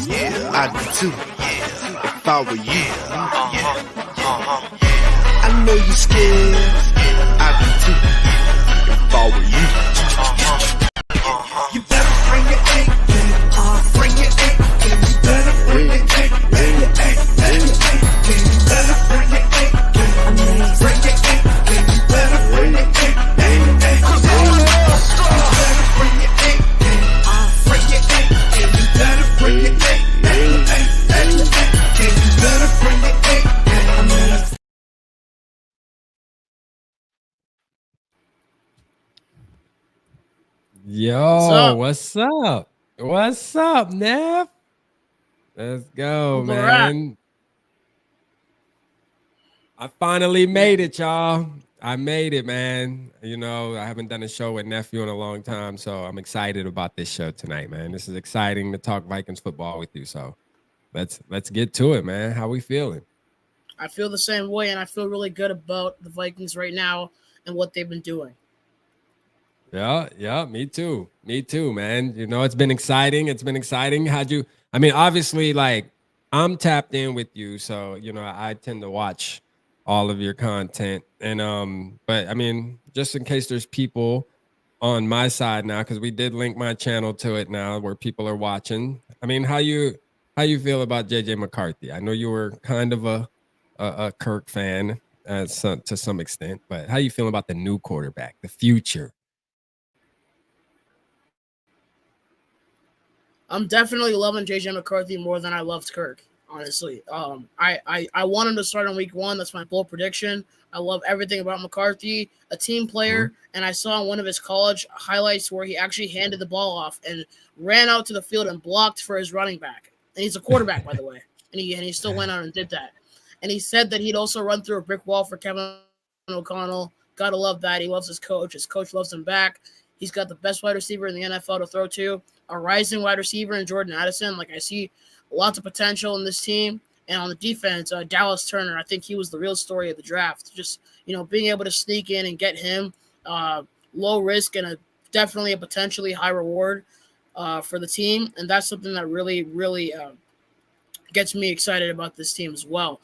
Yeah, I do too. If I were you, I know you scared. I do too. If I were you, you better bring your A game. Bring your A game. You better bring your A game. Bring your A game. You better bring your A game. Bring your A game. You better bring your A game. 'Cause all of us you better bring your A game. Bring your A game. You better bring your A game. You better bring your A game. Yo, what's up? What's up, Neff? Let's go, man. I finally made it, y'all. I made it, man. You know, I haven't done a show with Nephew in a long time, so I'm excited about this show tonight, man. This is exciting to talk Vikings football with you. So let's get to it, man. How we feeling? I feel the same way, and I feel really good about the Vikings right now and what they've been doing. Yeah, me too, man. You know, it's been exciting. Obviously, like, I'm tapped in with you, so, you know, I tend to watch all of your content. And, but I mean, just in case there's people on my side now, because we did link my channel to it now where people are watching. I mean, how you feel about JJ McCarthy? I know you were kind of a Kirk fan to some extent, but how you feel about the new quarterback, the future? I'm definitely loving JJ McCarthy more than I loved Kirk, honestly. I want him to start in week 1. That's my bold prediction. I love everything about McCarthy, a team player, and I saw in one of his college highlights where he actually handed the ball off and ran out to the field and blocked for his running back. And he's a quarterback, by the way, and he still went out and did that. And he said that he'd also run through a brick wall for Kevin O'Connell. Gotta love that. He loves his coach. His coach loves him back. He's got the best wide receiver in the NFL to throw to, a rising wide receiver in Jordan Addison. Like, I see lots of potential in this team. And on the defense, Dallas Turner, I think he was the real story of the draft. Just, you know, being able to sneak in and get him low risk and definitely a potentially high reward for the team. And that's something that really, really gets me excited about this team as well.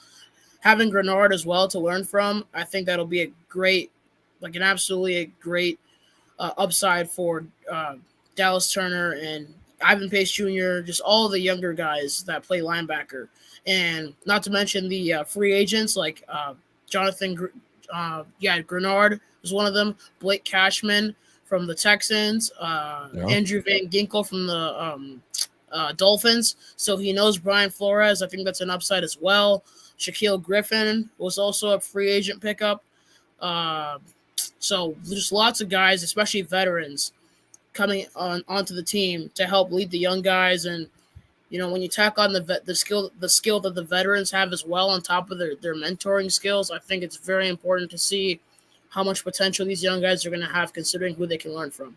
Having Grenard as well to learn from, I think that'll be a great, like, an absolutely great upside for Dallas Turner and Ivan Pace Jr., just all the younger guys that play linebacker. And not to mention the free agents like Grenard was one of them, Blake Cashman from the Texans, Andrew Van Ginkel from the Dolphins. So he knows Brian Flores. I think that's an upside as well. Shaquille Griffin was also a free agent pickup. So just lots of guys, especially veterans, coming onto the team to help lead the young guys. And, you know, when you tack on the skill that the veterans have as well on top of their mentoring skills, I think it's very important to see how much potential these young guys are going to have considering who they can learn from.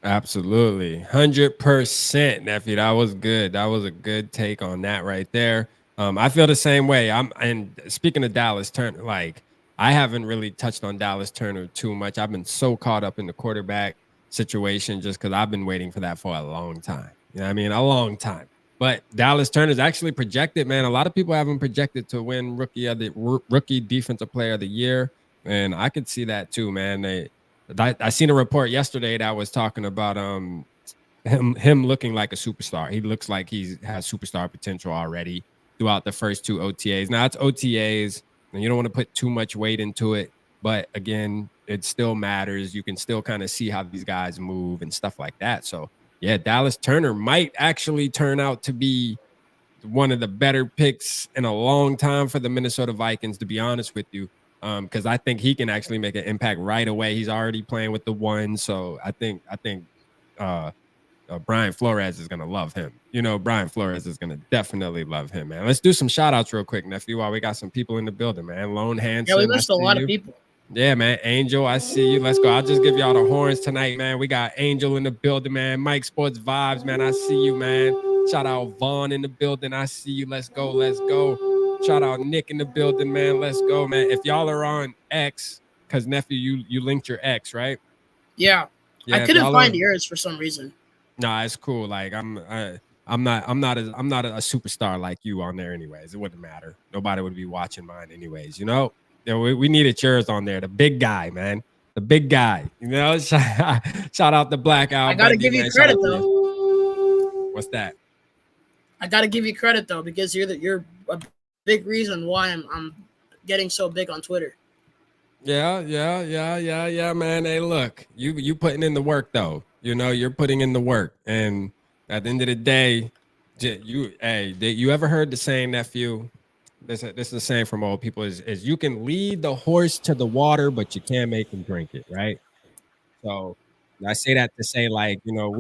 Absolutely. 100%, nephew. That was good. That was a good take on that right there. I feel the same way. And speaking of Dallas Turner, like, I haven't really touched on Dallas Turner too much. I've been so caught up in the quarterback situation just because I've been waiting for that for a long time. You know what I mean? A long time. But Dallas Turner is actually projected, man. A lot of people have him projected to win rookie defensive player of the year. And I could see that too, man. I seen a report yesterday that was talking about him looking like a superstar. He looks like he has superstar potential already throughout the first 2 OTAs. Now, it's OTAs, and you don't want to put too much weight into it. But again, it still matters. You can still kind of see how these guys move and stuff like that. So, yeah, Dallas Turner might actually turn out to be one of the better picks in a long time for the Minnesota Vikings, to be honest with you, because I think he can actually make an impact right away. He's already playing with the one. So I think Brian Flores is going to love him. You know, Brian Flores is going to definitely love him, man. Let's do some shout outs real quick, nephew, while we got some people in the building, man. Lone Hanson. Yeah, we missed a lot of people. Yeah, man. Angel, I see you. Let's go. I'll just give y'all the horns tonight, man. We got Angel in the building, man. Mike Sports Vibes, man. I see you, man. Shout out Vaughn in the building. I see you. Let's go. Let's go. Shout out Nick in the building, man. Let's go, man. If y'all are on X, because nephew, you linked your X, right? Yeah. I couldn't find yours for some reason. Nah, it's cool. Like I'm not a superstar like you on there anyways. It wouldn't matter. Nobody would be watching mine anyways. You know, we needed yours on there. The big guy, man. The big guy. You know, shout out to Black Al I gotta Bundy, give you man. credit Shout out to though. you. What's that? I gotta give you credit though, because you're a big reason why I'm getting so big on Twitter. Yeah, man. Hey, look, you putting in the work though. You know, you're putting in the work, and at the end of the day, did you ever heard the saying, nephew? This is the saying from old people: is you can lead the horse to the water, but you can't make him drink it, right? So I say that to say, like, you know,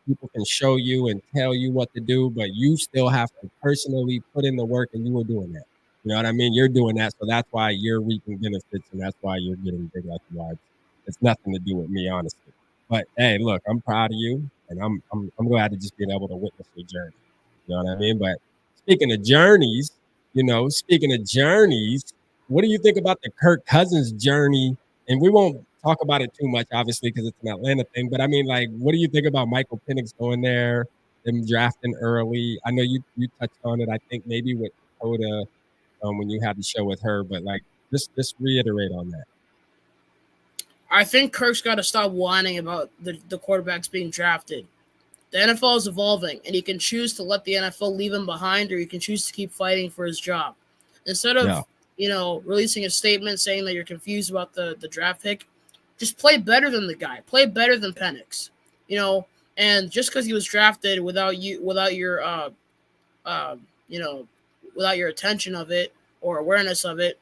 people can show you and tell you what to do, but you still have to personally put in the work, and you are doing that. You know what I mean? You're doing that, so that's why you're reaping benefits, and that's why you're getting big like you are. It's nothing to do with me, honestly. But hey, look, I'm proud of you, and I'm glad to just being able to witness your journey. You know what I mean? But speaking of journeys, what do you think about the Kirk Cousins journey? And we won't talk about it too much, obviously, because it's an Atlanta thing. But I mean, like, what do you think about Michael Penix going there, them drafting early? I know you touched on it. I think maybe with Dakota when you had the show with her, but like, just reiterate on that. I think Kirk's got to stop whining about the quarterbacks being drafted. The NFL is evolving, and he can choose to let the NFL leave him behind, or he can choose to keep fighting for his job. Instead of, releasing a statement saying that you're confused about the draft pick, just play better than the guy. Play better than Penix. You know, and just because he was drafted without your attention of it or awareness of it,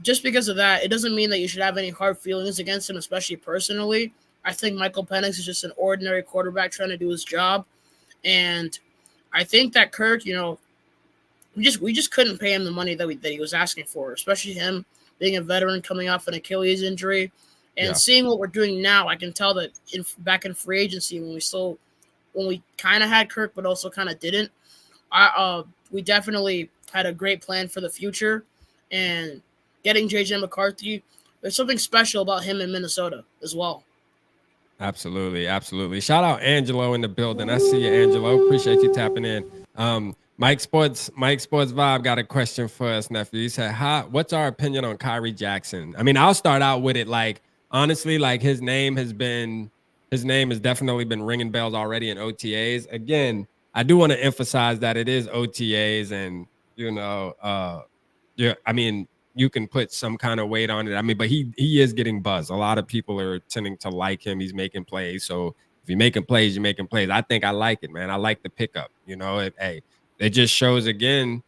just because of that, it doesn't mean that you should have any hard feelings against him, especially personally. I think Michael Penix is just an ordinary quarterback trying to do his job. And I think that Kirk, we just couldn't pay him the money that he was asking for, especially him being a veteran coming off an Achilles injury. And seeing what we're doing now, I can tell that back in free agency when we kind of had Kirk but also kind of didn't, we definitely had a great plan for the future. And getting JJ McCarthy, there's something special about him in Minnesota as well. Absolutely. Shout out Angelo in the building. I see you, Angelo. Appreciate you tapping in. Mike Sports Vibe got a question for us, nephew. He said, what's our opinion on Kyrie Jackson? I mean, I'll start out with it. Like, honestly, like his name has definitely been ringing bells already in OTAs. Again, I do want to emphasize that it is OTAs, and I mean, you can put some kind of weight on it. I mean, but he is getting buzz. A lot of people are tending to like him. He's making plays. So if you're making plays, you're making plays. I think I like it, man. I like the pickup. It just shows again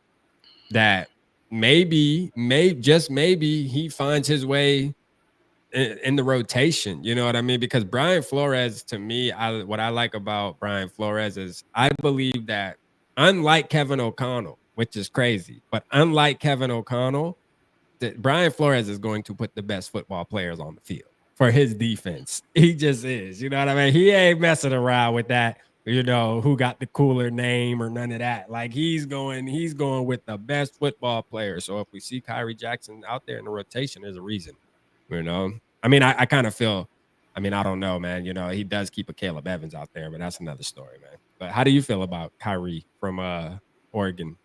that maybe he finds his way in the rotation. You know what I mean? Because Brian Flores, to me, what I like about Brian Flores is I believe that unlike Kevin O'Connell, which is crazy, but unlike Kevin O'Connell, that Brian Flores is going to put the best football players on the field for his defense. He just is. You know what I mean? He ain't messing around with that, who got the cooler name or none of that. Like he's going with the best football players. So if we see Kyrie Jackson out there in the rotation, there's a reason. I mean, I kind of feel, I don't know, man. He does keep a Caleb Evans out there, but that's another story, man. But how do you feel about Kyrie from Oregon?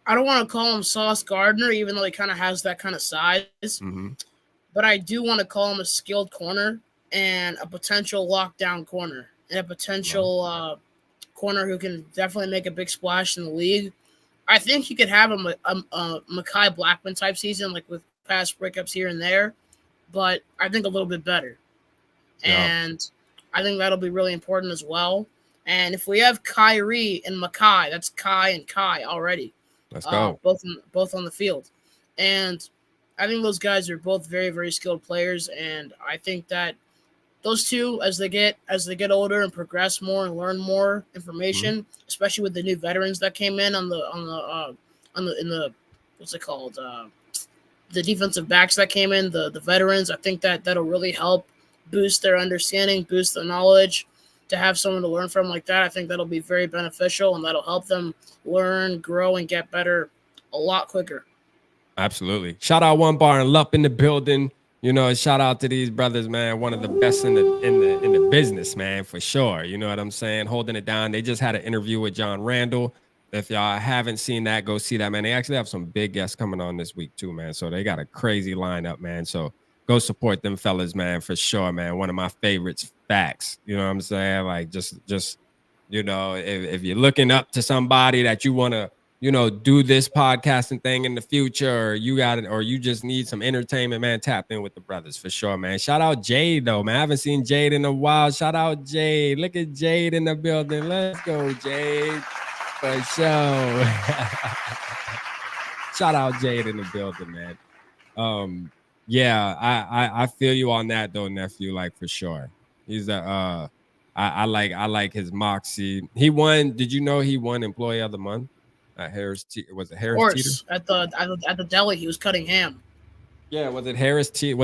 I don't want to call him Sauce Gardner, even though he kind of has that kind of size. Mm-hmm. But I do want to call him a skilled corner and a potential lockdown corner and a potential corner who can definitely make a big splash in the league. I think he could have a Mekhi Blackman type season, like with pass breakups here and there, but I think a little bit better. Yeah. And I think that'll be really important as well. And if we have Kyrie and Mekhi, that's Kai and Kai already. Let's go. Both on the field. And I think those guys are both very, very skilled players. And I think that those two, as they get older and progress more and learn more information, especially with the new veterans that came in on the what's it called? The defensive backs that came in, the veterans, I think that'll really help boost their understanding, boost their knowledge. To have someone to learn from like that, I think that'll be very beneficial, and that'll help them learn, grow, and get better a lot quicker. Absolutely. Shout out One Bar and Lup in the building. You know, shout out to these brothers, man. One of the best in the business, man, for sure. You know what I'm saying? Holding it down. They just had an interview with John Randall. If y'all haven't seen that, go see that, man. They actually have some big guests coming on this week too, man. So they got a crazy lineup, man. So go support them fellas, man, for sure, man. One of my favorites, facts. You know what I'm saying? Like just you know, if you're looking up to somebody that you want to, you know, do this podcasting thing in the future, or you got it, or you just need some entertainment, man, tap in with the brothers for sure, man. Shout out Jade though, man. I haven't seen Jade in a while. Shout out Jade. Look at Jade in the building. Let's go, Jade. For sure. Shout out Jade in the building, man. Yeah, I feel you on that though, nephew. Like for sure. He's a I like his moxie. He won. Did you know he won Employee of the Month? Harris was it Harris Teeter? At the deli, he was cutting ham. Yeah, was it Harris Teeter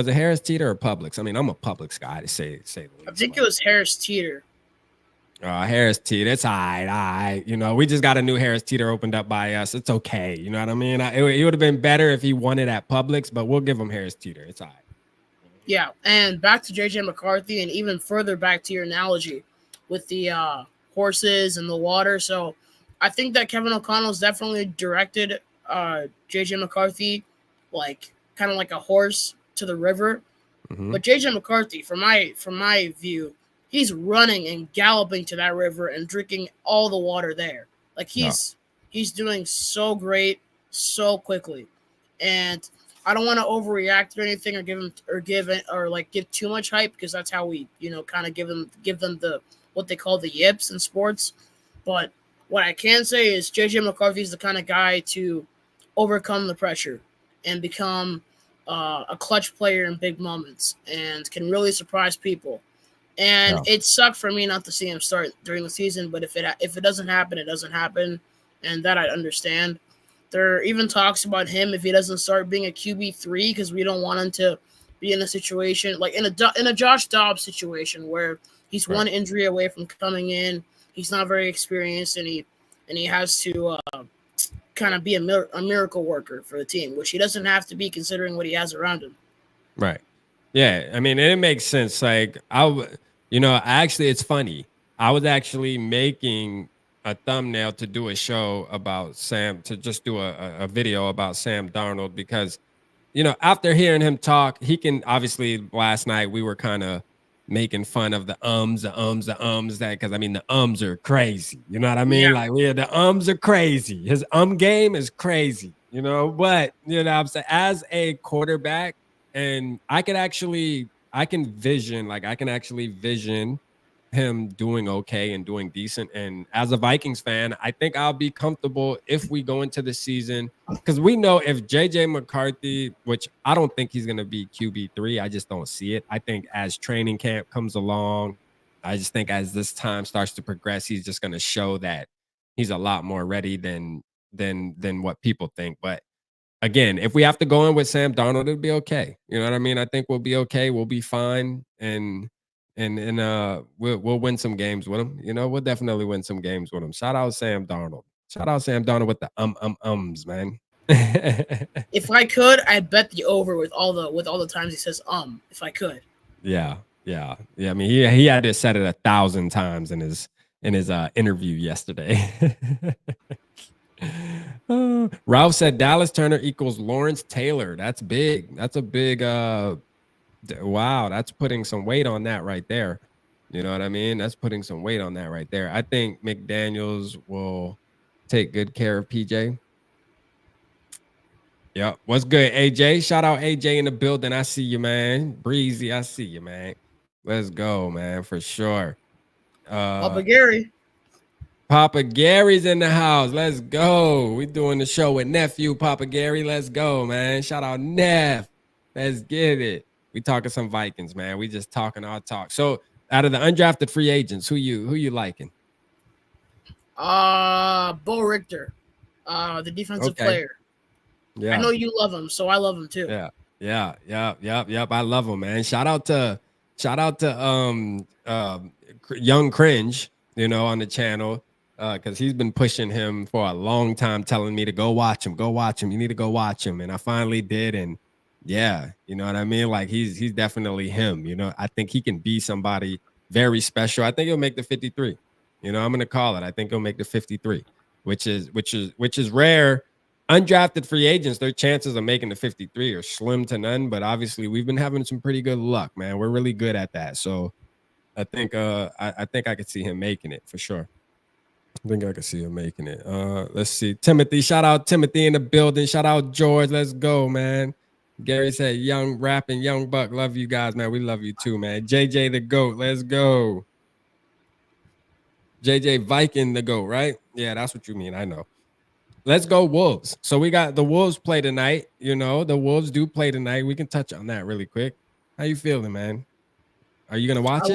or Publix? I mean, I'm a Publix guy to say the least. I think it was Harris Teeter. Harris Teeter, it's all right. You know, we just got a new Harris Teeter opened up by us. It's okay. You know what I mean? It would have been better if he won it at Publix, but we'll give him Harris Teeter. It's all right. Yeah, and back to JJ McCarthy, and even further back to your analogy with the horses and the water. So I think that Kevin O'Connell's definitely directed JJ McCarthy like kind of like a horse to the river. Mm-hmm. But JJ McCarthy, from my view, he's running and galloping to that river and drinking all the water there. Like he's doing so great, so quickly. And I don't want to overreact or anything, or give too much hype, because that's how we, you know, kind of give them the what they call the yips in sports. But what I can say is JJ McCarthy is the kind of guy to overcome the pressure and become a clutch player in big moments, and can really surprise people. And it sucked for me not to see him start during the season, but if it doesn't happen, it doesn't happen, and that I understand. There are even talks about him, if he doesn't start, being a QB3, because we don't want him to be in a situation like in a Josh Dobbs situation where he's one injury away from coming in. He's not very experienced, and he has to kind of be a miracle worker for the team, which he doesn't have to be considering what he has around him. Right. Yeah. I mean, it makes sense. Like actually, it's funny. I was actually making a thumbnail to do a show about Sam, to just do a video about Sam Darnold, because, you know, after hearing him talk, he can obviously, last night we were kind of making fun of the ums, that, because I mean, the ums are crazy. You know what I mean? Yeah. Like, the ums are crazy. His game is crazy, you know, but, you know, I'm saying, as a quarterback, and I can actually vision him doing okay and doing decent. And as a Vikings fan, I think I'll be comfortable if we go into the season, because we know if JJ McCarthy, which I don't think he's going to be QB3, I just don't see it. I think as training camp comes along, I just think as this time starts to progress, he's just going to show that he's a lot more ready than what people think. But again, if we have to go in with Sam Darnold, it'll be okay. You know what I mean? I think we'll be okay. We'll be fine. And we'll win some games with him. You know, we'll definitely win some games with him. Shout out Sam Darnold. Shout out Sam Darnold with the ums, man. If I could, I'd bet the over with all the times he says if I could. Yeah. I mean, he had to set it 1,000 times in his interview yesterday. Ralph said Dallas Turner equals Lawrence Taylor. That's big. That's a big wow, that's putting some weight on that right there. You know what I mean? That's putting some weight on that right there. I think McDaniels will take good care of PJ. Yeah, what's good, AJ? Shout out AJ in the building. I see you, man. Breezy, I see you, man. Let's go, man, for sure. Papa Gary. Papa Gary's in the house. Let's go. We doing the show with nephew Papa Gary. Let's go, man. Shout out Neff. Let's get it. We talking some Vikings, man. We just talking our talk. So, out of the undrafted free agents, who you liking? Bo Richter, the defensive player. Yeah, I know you love him, so I love him too. Yeah. I love him, man. Shout out to Young Cringe, you know, on the channel, because he's been pushing him for a long time, telling me to go watch him. You need to go watch him, and I finally did, and Yeah, you know what I mean? Like he's definitely him. You know, I think he can be somebody very special. I think he'll make the 53. You know, I'm gonna call it. I think he'll make the 53, which is rare. Undrafted free agents, their chances of making the 53 are slim to none. But obviously, we've been having some pretty good luck, man. We're really good at that. So I think I could see him making it for sure. I think I can see him making it. Let's see. Timothy, shout out Timothy in the building. Shout out George. Let's go, man. Gary said, young rapping, young buck. Love you guys, man. We love you too, man. JJ the GOAT. Let's go. JJ Viking the GOAT, right? Yeah, that's what you mean. I know. Let's go Wolves. So we got the Wolves play tonight. You know, the Wolves do play tonight. We can touch on that really quick. How you feeling, man? Are you gonna watch it?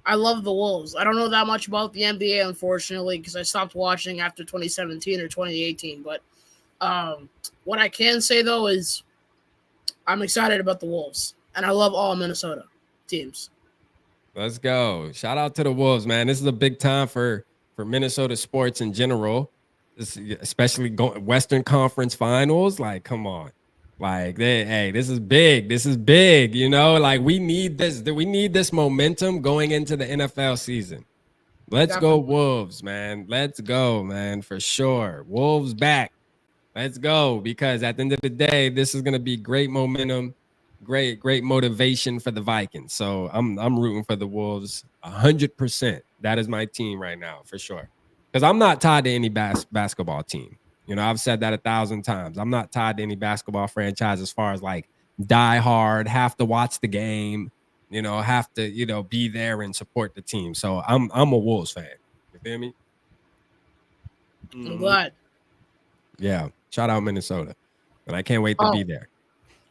I love the Wolves. I don't know that much about the NBA, unfortunately, because I stopped watching after 2017 or 2018. But what I can say though is I'm excited about the Wolves, and I love all Minnesota teams. Let's go. Shout out to the Wolves, man. This is a big time for Minnesota sports in general. Especially going Western Conference Finals. Like, come on. Like, hey, this is big. This is big. You know, like we need this. We need this momentum going into the NFL season. Let's go Wolves, man. Let's go, man, for sure. Wolves back. Let's go, because at the end of the day, this is gonna be great momentum, great motivation for the Vikings. So I'm rooting for the Wolves 100%. That is my team right now for sure. Because I'm not tied to any basketball team. You know, I've said that 1,000 times. I'm not tied to any basketball franchise as far as like die hard, have to watch the game, you know, have to, you know, be there and support the team. So I'm a Wolves fan. You feel me? I'm glad. Yeah. Shout out Minnesota. And I can't wait to be there.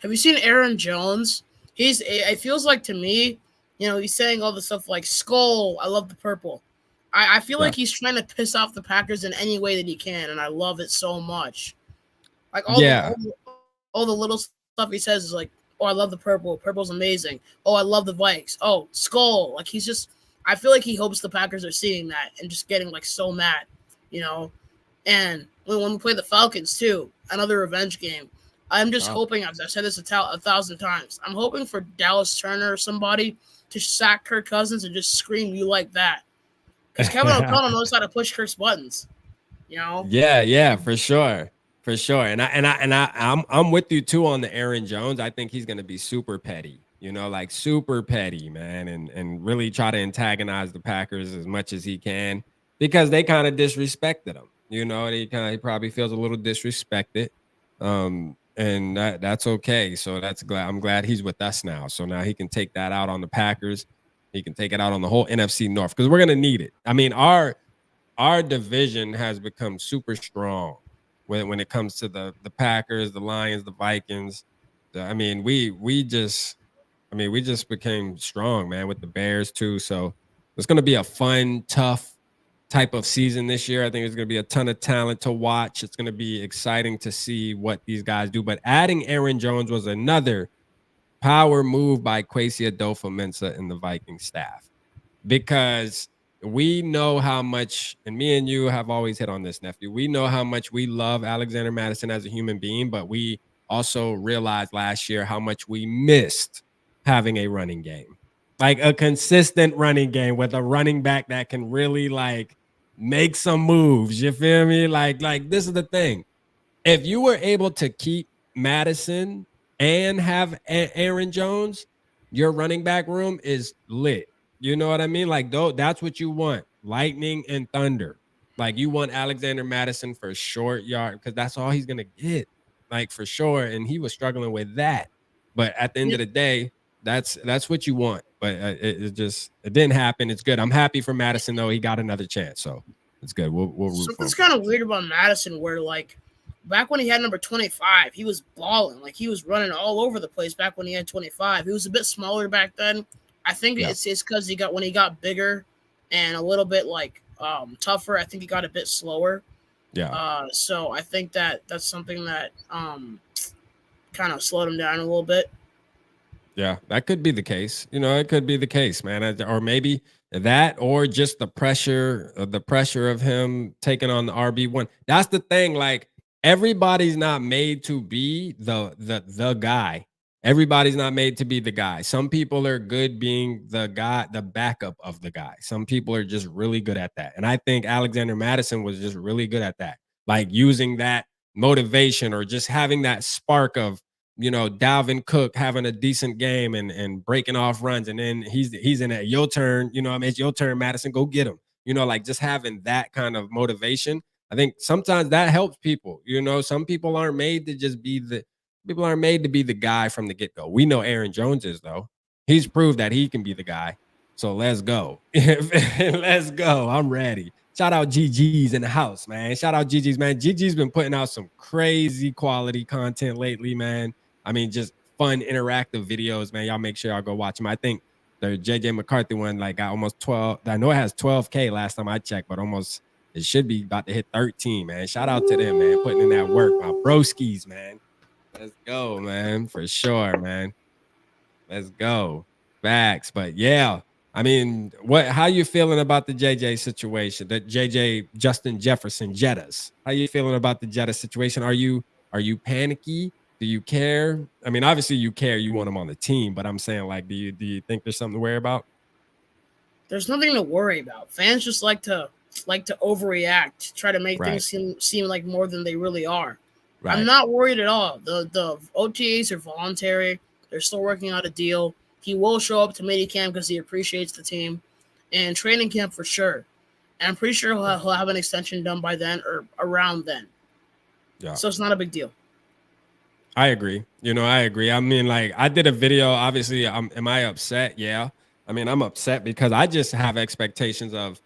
Have you seen Aaron Jones? It feels like to me, you know, he's saying all the stuff like skull. I love the purple. I feel like he's trying to piss off the Packers in any way that he can, and I love it so much. Like all the little stuff he says is like, oh, I love the purple. Purple's amazing. Oh, I love the Vikes. Oh, skull. Like he's just, I feel like he hopes the Packers are seeing that and just getting like so mad, you know. And when we play the Falcons too, another revenge game, I'm just hoping, I've said this 1,000 times, I'm hoping for Dallas Turner or somebody to sack Kirk Cousins and just scream, "You like that?" Because Kevin O'Connell knows how to push Kirk's buttons, you know. Yeah, for sure. And I'm with you too on the Aaron Jones. I think he's gonna be super petty, you know, like super petty, man, and really try to antagonize the Packers as much as he can because they kind of disrespected him. You know, he probably feels a little disrespected. And that's okay. So I'm glad he's with us now. So now he can take that out on the Packers. He can take it out on the whole NFC North because we're gonna need it. I mean, our division has become super strong when it comes to the Packers, the Lions, the Vikings. We just became strong, man, with the Bears too. So it's gonna be a fun, tough type of season this year. I think there's going to be a ton of talent to watch. It's going to be exciting to see what these guys do. But adding Aaron Jones was another power move by Kwesi Adolfo-Mensah and the Viking staff, because we know how much, and me and you have always hit on this, nephew, we know how much we love Alexander Mattison as a human being, but we also realized last year how much we missed having a running game, like a consistent running game with a running back that can really like make some moves. You feel me? Like this is the thing. If you were able to keep Madison and have Aaron Jones, your running back room is lit. You know what I mean? Like, that's what you want. Lightning and thunder. Like, you want Alexander Mattison for short yard because that's all he's going to get, like, for sure. And he was struggling with that. But at the end of the day, that's what you want. But it didn't happen. It's good. I'm happy for Madison, though. He got another chance. So it's good. We'll root for him. It's kind of weird about Madison where, like, back when he had number 25, he was balling. Like, he was running all over the place back when he had 25. He was a bit smaller back then. I think it's because when he got bigger and a little bit, like, tougher, I think he got a bit slower. Yeah. So I think that's something that kind of slowed him down a little bit. Yeah, that could be the case. You know, it could be the case, man. Or maybe that, or just the pressure of him taking on the RB1. That's the thing. Like, everybody's not made to be the guy Everybody's not made to be the guy. Some people are good being the guy, the backup of the guy. Some people are just really good at that. And I think Alexander Madison was just really good at that. Like using that motivation or just having that spark of, Dalvin Cook having a decent game and breaking off runs. And then he's in it. Your turn, it's your turn, Madison, go get him. Like just having that kind of motivation. I think sometimes that helps people. Some people aren't made to just be people aren't made to be the guy from the get-go. We know Aaron Jones is, though. He's proved that he can be the guy. So let's go. Let's go. I'm ready. Shout out GG's in the house, man. Shout out GG's, man. GG's been putting out some crazy quality content lately, man. I mean, just fun, interactive videos, man. Y'all make sure y'all go watch them. I think the JJ McCarthy one, like, got almost 12. I know it has 12K last time I checked, but it should be about to hit 13, man. Shout out to them, man, putting in that work. My broskies, man. Let's go, man, for sure, man. Let's go. Facts. But yeah, I mean, how you feeling about the JJ situation? The JJ Justin Jefferson Jettas. How you feeling about the Jetta situation? Are you panicky? Do you care? I mean, obviously you care, you want him on the team, but I'm saying, like, do you think there's something to worry about? There's nothing to worry about. Fans just like to overreact, try to make things seem like more than they really are. Right. I'm not worried at all. The OTAs are voluntary. They're still working out a deal. He will show up to minicamp because he appreciates the team, and training camp for sure. And I'm pretty sure he'll have an extension done by then or around then. Yeah. So it's not a big deal. I agree. I agree. I mean, like, I did a video. Obviously, am I upset? Yeah. I mean, I'm upset because I just have expectations of,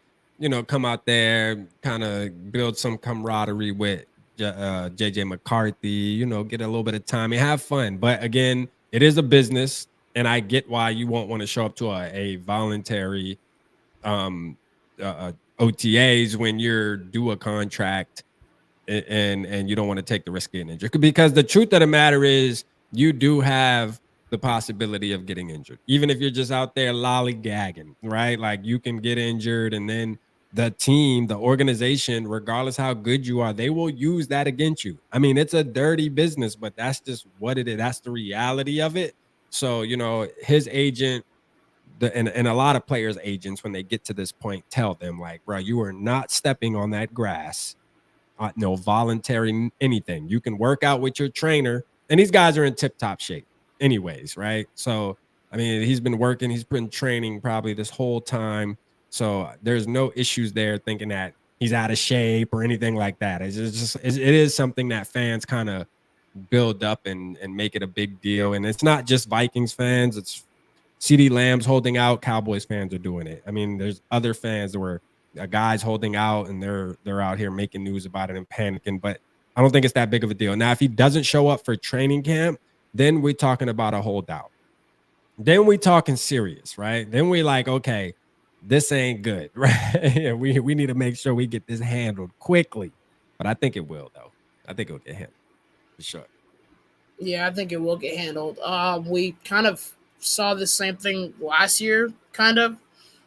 come out there, kind of build some camaraderie with JJ McCarthy, get a little bit of time and have fun. But again, it is a business, and I get why you won't want to show up to a voluntary OTAs when you're due a contract and you don't want to take the risk of getting injured. Because the truth of the matter is you do have the possibility of getting injured. Even if you're just out there lollygagging, right? Like, you can get injured, and then the team, the organization, regardless how good you are, they will use that against you. I mean, it's a dirty business, but that's just what it is. That's the reality of it. So, his agent, and a lot of players' agents, when they get to this point, tell them, like, bro, you are not stepping on that grass. No voluntary anything. You can work out with your trainer, and these guys are in tip-top shape anyways, right? So, I mean, he's been training probably this whole time. So there's no issues there thinking that he's out of shape or anything like that. It is something that fans kind of build up and make it a big deal. And it's not just Vikings fans. It's CeeDee Lamb's holding out. Cowboys fans are doing it. I mean, there's other fans that were guys holding out, and they're out here making news about it and panicking. But I don't think it's that big of a deal. Now, if he doesn't show up for training camp, then we're talking about a holdout. Then we talking serious, right? Then we like, okay, this ain't good, right? we need to make sure we get this handled quickly. But I think it will, though. I think it will get handled for sure. Yeah, I think it will get handled. We kind of saw the same thing last year, kind of.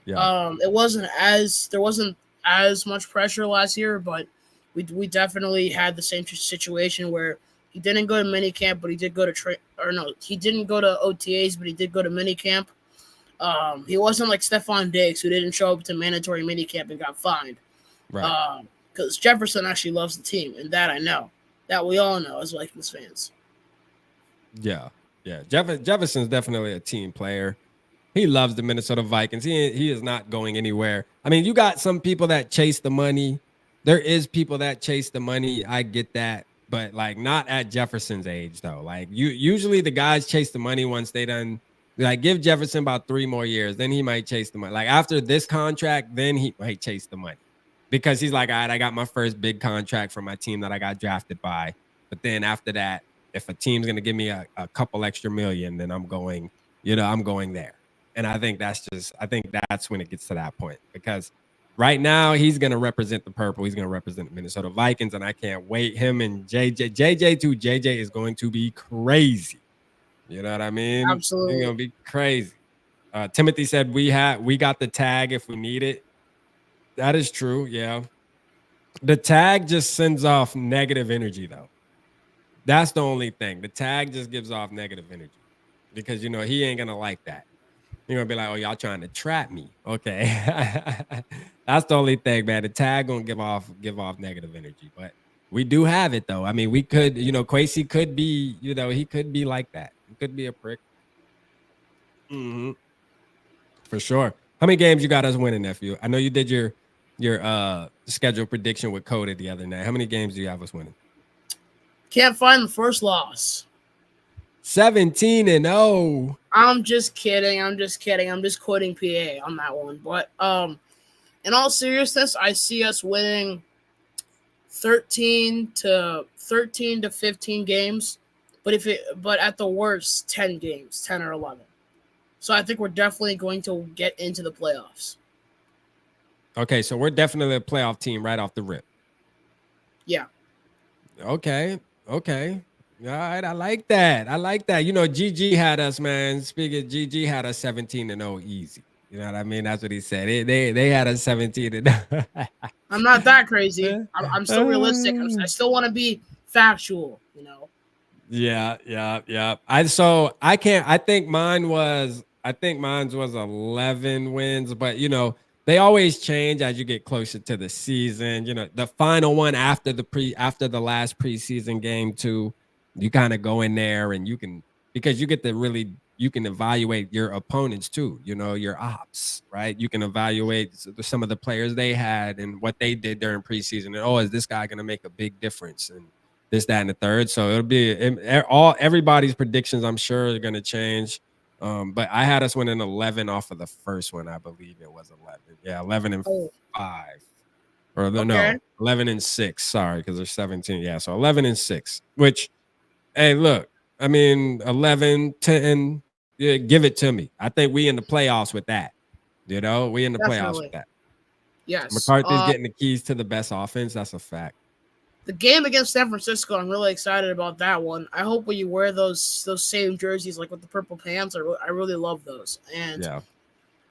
Yeah. There wasn't as much pressure last year, but we definitely had the same situation where he didn't go to minicamp, but he did go to he didn't go to OTAs, but he did go to minicamp. He wasn't like Stephon Diggs, who didn't show up to mandatory minicamp and got fined. Right. Because Jefferson actually loves the team, and that I know. That we all know as Vikings fans. Yeah. Jefferson's definitely a team player. He loves the Minnesota Vikings. He is not going anywhere. I mean, you got some people that chase the money. There is people that chase the money. I get that. But, like, not at Jefferson's age, though. Like, usually the guys chase the money once they done. Like, give Jefferson about 3 more years. Then he might chase the money. Like, after this contract, then he might chase the money. Because he's like, all right, I got my first big contract for my team that I got drafted by. But then after that, if a team's going to give me a couple extra million, then I'm going there. And I think that's when it gets to that point. Because right now, he's going to represent the purple. He's going to represent the Minnesota Vikings, and I can't wait. Him and JJ is going to be crazy. You know what I mean? Absolutely. It's going to be crazy. Timothy said we got the tag if we need it. That is true, yeah. The tag just sends off negative energy, though. That's the only thing. The tag just gives off negative energy. because he ain't gonna like that. You're gonna be like, oh, y'all trying to trap me. Okay. That's the only thing, man. The tag gonna give off negative energy. But we do have it though. I mean, we could, Quasi could be, he could be like that. He could be a prick. Mm-hmm. For sure. How many games you got us winning, nephew? I know you did your schedule prediction with Coda the other night. How many games do you have us winning? Can't find the first loss. 17-0. I'm just kidding. I'm just quoting PA on that one. But in all seriousness, I see us winning 13 to 15 games, but at the worst 10 games, 10 or 11. So I think we're definitely going to get into the playoffs. Okay, so we're definitely a playoff team right off the rip. Yeah. Okay. All right, I like that. GG had us, man. Speaking, GG had us 17-0 easy. You know what I mean? That's what he said. They had us 17-0. I'm not that crazy. I'm still realistic. I still want to be factual, Yeah. I think mine was 11 wins, but they always change as you get closer to the season. The final one after the last preseason game too, you kind of go in there and you can evaluate your opponents too, your ops, right? You can evaluate some of the players they had and what they did during preseason. And is this guy going to make a big difference? And this, that, and the third. So it'll be everybody's predictions, I'm sure, are going to change. But I had us winning 11 off of the first one. I believe it was 11. Yeah, 11-5. Or no, 11-6. Sorry, because there's 17. Yeah, so 11-6. Which, hey, look, I mean, 11-10. Yeah, give it to me. I think we in the playoffs with that. We in the playoffs with that. Yes. McCarthy's getting the keys to the best offense. That's a fact. The game against San Francisco, I'm really excited about that one. I hope when you wear those same jerseys, like with the purple pants, I really love those. And yeah.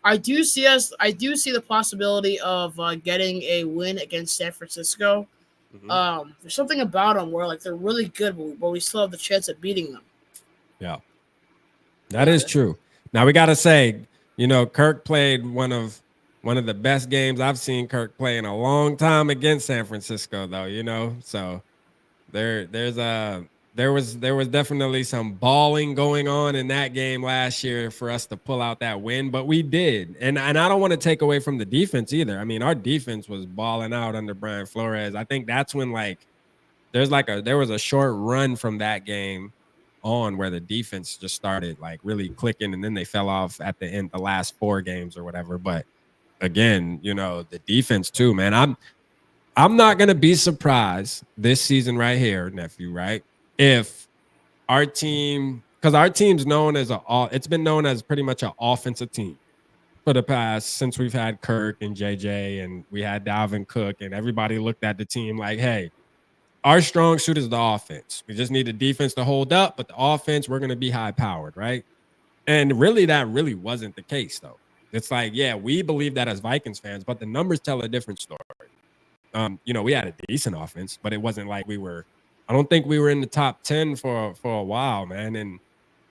I do see the possibility of getting a win against San Francisco. Mm-hmm. There's something about them where they're really good, but we still have the chance of beating them. Yeah, that is true. Now we got to say, Kirk played one of the best games I've seen Kirk play in a long time against San Francisco, though. So there was definitely some balling going on in that game last year for us to pull out that win, but we did. And I don't want to take away from the defense either. I mean, our defense was balling out under Brian Flores. I think that's when there was a short run from that game on where the defense just started really clicking, and then they fell off at the end, the last 4 games or whatever. But again, the defense too, man. I'm not gonna be surprised this season right here, nephew, right? If our team, because our team's known as it's been known as pretty much an offensive team for the past, since we've had Kirk and JJ and we had Dalvin Cook, and everybody looked at the team like, hey, our strong suit is the offense. We just need the defense to hold up, but the offense, we're gonna be high powered, right? And really, that really wasn't the case, though. It's we believe that as Vikings fans, but the numbers tell a different story. We had a decent offense, but it wasn't like I don't think we were in the top 10 for a while, man.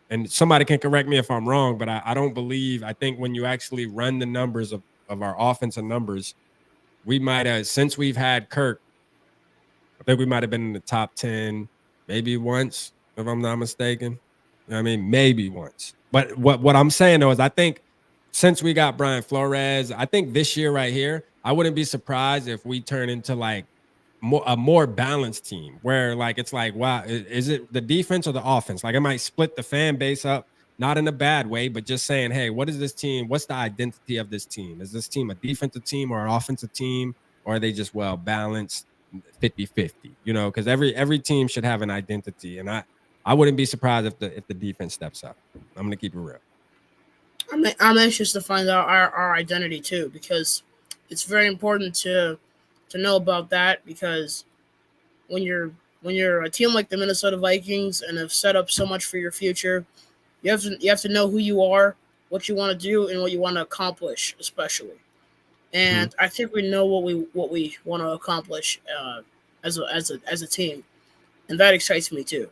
And somebody can correct me if I'm wrong, but I think when you actually run the numbers of our offensive numbers, we might have, since we've had Kirk, I think we might have been in the top 10 maybe once, if I'm not mistaken. I mean, maybe once. But what I'm saying, though, is I think since we got Brian Flores, I think this year right here, I wouldn't be surprised if we turn into a more balanced team where it's wow, is it the defense or the offense? It might split the fan base up, not in a bad way, but just saying, hey, what is this team? What's the identity of this team? Is this team a defensive team or an offensive team? Or are they just well balanced 50-50? Because every team should have an identity. And I wouldn't be surprised if the defense steps up. I'm gonna keep it real. I'm anxious to find out our identity too, because it's very important to know about that, because when you're a team like the Minnesota Vikings and have set up so much for your future, you have to know who you are, what you want to do, and what you want to accomplish, especially. And I think we know what we want to accomplish as a team, and that excites me too.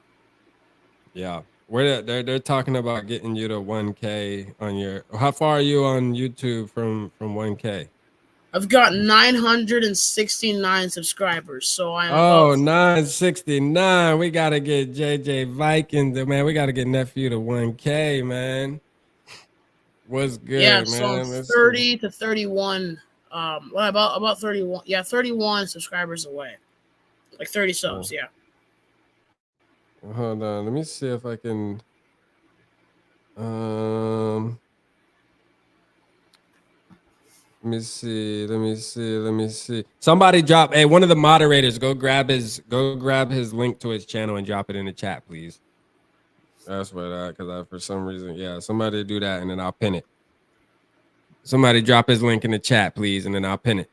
Yeah. They're talking about getting you to 1K on your. How far are you on YouTube from 1K? I've got 969 subscribers, so I'm Oh, about 969. We gotta get JJ Vikings, man. We gotta get nephew to 1K, man. What's yeah. good, So I'm man? Let's see. 30 to 31. Well, about 31. Yeah, 31 subscribers away. Like 30 subs. Yeah. Hold on. Let me see if I can. Um. Let me see. Let me see. Let me see. Somebody drop. Hey, one of the moderators, go grab his link to his channel and drop it in the chat, please. That's what because I for some reason, yeah, somebody do that and then I'll pin it. Somebody drop his link in the chat, please, and then I'll pin it.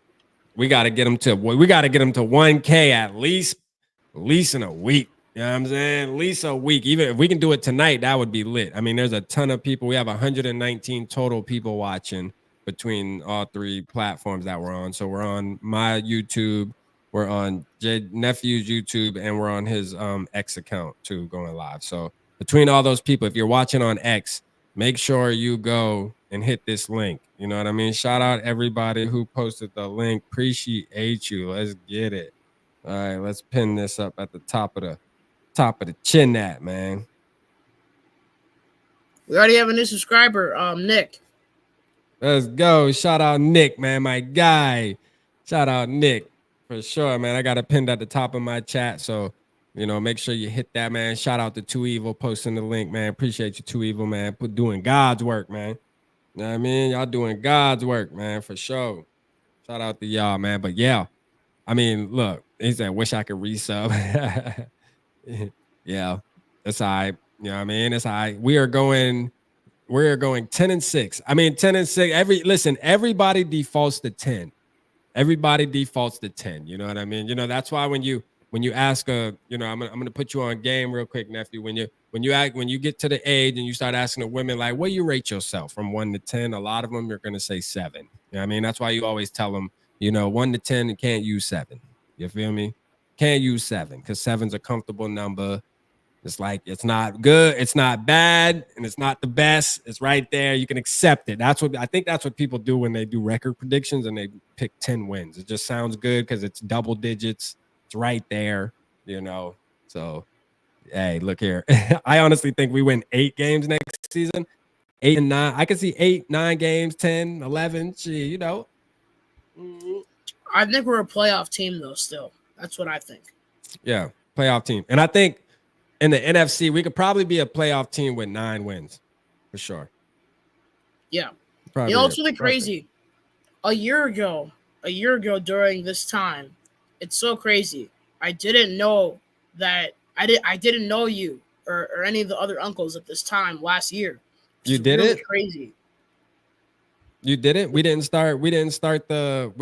We got to get him to 1K at least in a week. You know what I'm saying? At least a week. Even if we can do it tonight, that would be lit. I mean, there's a ton of people. We have 119 total people watching between all three platforms that we're on. So we're on my YouTube, we're on Nephew's YouTube, and we're on his X account too, going live. So between all those people, if you're watching on X, make sure you go and hit this link. You know what I mean? Shout out everybody who posted the link. Appreciate you. Let's get it. All right, let's pin this up at the top of the chin that, man. We already have a new subscriber, Nick. Let's go. Shout out Nick, man, my guy. Shout out Nick for sure, man. I got it pinned at the top of my chat, so make sure you hit that, man. Shout out to Two Evil posting the link, man. Appreciate you, Two Evil, man. Doing God's work, man. You know what I mean? Y'all doing God's work, man, for sure. Shout out to y'all, man. But yeah, I mean, look, he said, wish I could resub. Yeah, that's all right. You know what I mean? It's all right. We are going 10-6. I mean, 10-6. Everybody defaults to 10. Everybody defaults to 10. You know what I mean? That's why when you ask I'm gonna put you on game real quick, nephew. When you get to the age and you start asking the women, like, what do you rate yourself from 1 to 10? A lot of them are gonna say 7. You know what I mean? That's why you always tell them, 1 to 10, and can't use 7. You feel me? Can't use 7 because 7's a comfortable number. It's like, it's not good, it's not bad, and it's not the best. It's right there. You can accept it. That's what people do when they do record predictions and they pick 10 wins. It just sounds good because it's double digits. It's right there, So, hey, look here. I honestly think we win 8 games next season. 8 and 9. I can see 8, 9 games, 10, 11. Gee, I think we're a playoff team, though, still. That's what I think. Yeah, playoff team. And I think in the NFC, we could probably be a playoff team with 9 wins for sure. Yeah. Probably it's really crazy. A year ago during this time, it's so crazy. I didn't know that I didn't know you or any of the other uncles at this time last year. You did really it? Crazy. You didn't? We didn't start the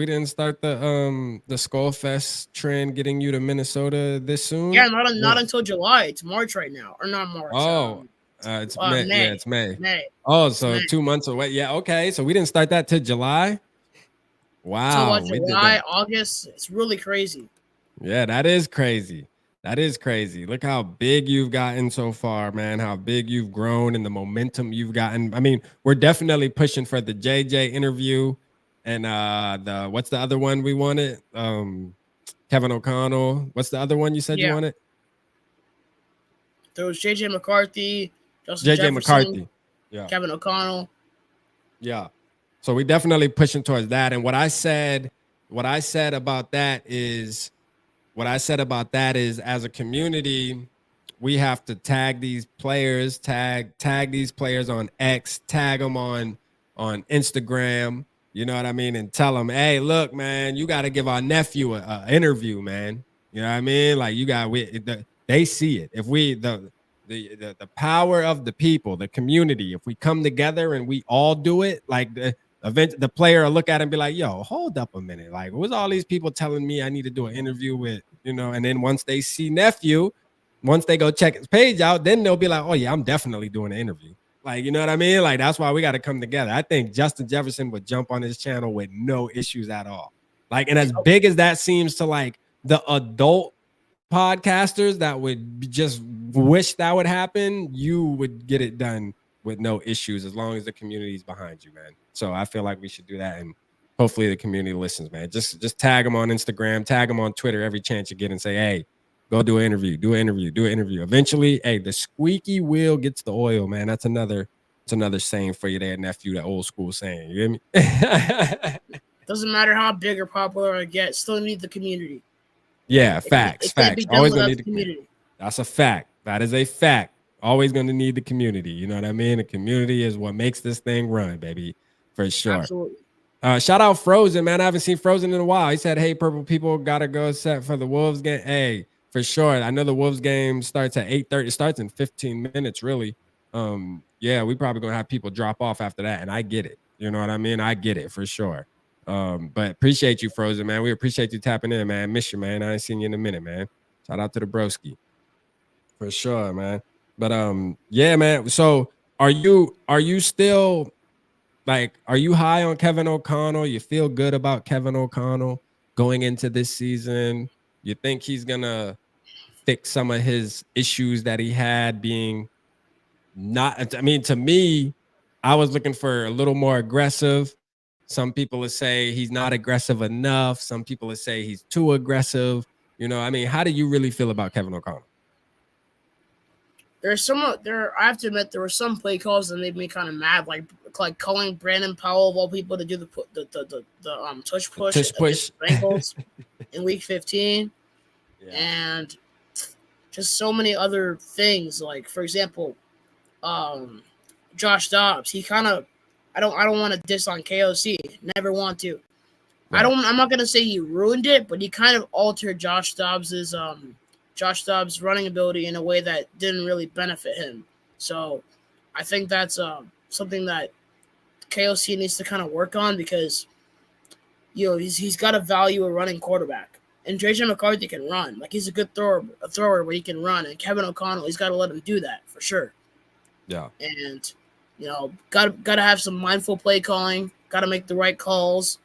Skull Fest trend getting you to Minnesota this soon? Yeah, not until July. It's March right now. Or not March. Oh, it's May. May. Yeah, it's May. May. Oh, so May. 2 months away. Yeah, okay. So we didn't start that till July? Wow. July, August. It's really crazy. Yeah, that is crazy. That is crazy. Look how big you've gotten so far, man. How big you've grown and the momentum you've gotten. I mean, we're definitely pushing for the JJ interview and what's the other one we wanted? Kevin O'Connell. What's the other one you said you wanted? There was JJ McCarthy, JJ Jefferson, McCarthy. Yeah. Kevin O'Connell. Yeah. So we definitely pushing towards that. And what I said about that is as a community, we have to tag these players, tag these players on X, tag them on Instagram, you know what I mean? And tell them, hey, look, man, you got to give our nephew an interview, man. You know what I mean? Like they see it. If we, the power of the people, the community, if we come together and we all do it, like the player will look at it and be like, yo, hold up a minute. Like, what's all these people telling me I need to do an interview with, and then once they see nephew, once they go check his page out, then they'll be like, oh yeah, I'm definitely doing an interview. Like, you know what I mean? Like, that's why we got to come together. I think Justin Jefferson would jump on his channel with no issues at all. Like, and as big as that seems to like the adult podcasters that would just wish that would happen, you would get it done with no issues as long as the community's behind you, man. So I feel like we should do that, and hopefully the community listens, man. Just tag them on Instagram, tag them on Twitter every chance you get, and say, hey, go do an interview, do an interview, do an interview. Eventually, hey, the squeaky wheel gets the oil, man. That's another saying for you there, nephew, that old school saying. You hear me? Doesn't matter how big or popular I get, still need the community. Yeah, facts. Always gonna need the community. That's a fact. That is a fact. Always gonna need the community. You know what I mean? The community is what makes this thing run, baby, for sure. Absolutely. Shout out Frozen, man. I haven't seen Frozen in a while. He said, hey, purple people gotta go set for the Wolves game. Hey, for sure. I know the Wolves game starts at 8:30. It starts in 15 minutes, really. Yeah, we probably gonna have people drop off after that, and I get it. You know what I mean? I get it for sure. But appreciate you, Frozen, man. We appreciate you tapping in, man. Miss you, man. I ain't seen you in a minute, man. Shout out to the broski. For sure, man. But yeah, man. So are you still like, are you high on Kevin O'Connell? You feel good about Kevin O'Connell going into this season? You think he's gonna fix some of his issues that he had being not, I mean, to me, I was looking for a little more aggressive. Some people would say he's not aggressive enough. Some people would say he's too aggressive. You know, I mean, how do you really feel about Kevin O'Connell? I have to admit, there were some play calls that made me kind of mad, like calling Brandon Powell of all people to do the tush push against the Bengals in Week 15, and just so many other things. Like, for example, Josh Dobbs. He kind of, I don't want to diss on KOC. Never want to. Right. I'm not gonna say he ruined it, but he kind of altered Josh Dobbs' running ability in a way that didn't really benefit him. So I think that's something that KOC needs to kind of work on, because he's got to value a running quarterback. And JJ McCarthy can run. Like, he's a good thrower where he can run. And Kevin O'Connell, he's got to let him do that for sure. Yeah. And got to have some mindful play calling. Got to make the right calls.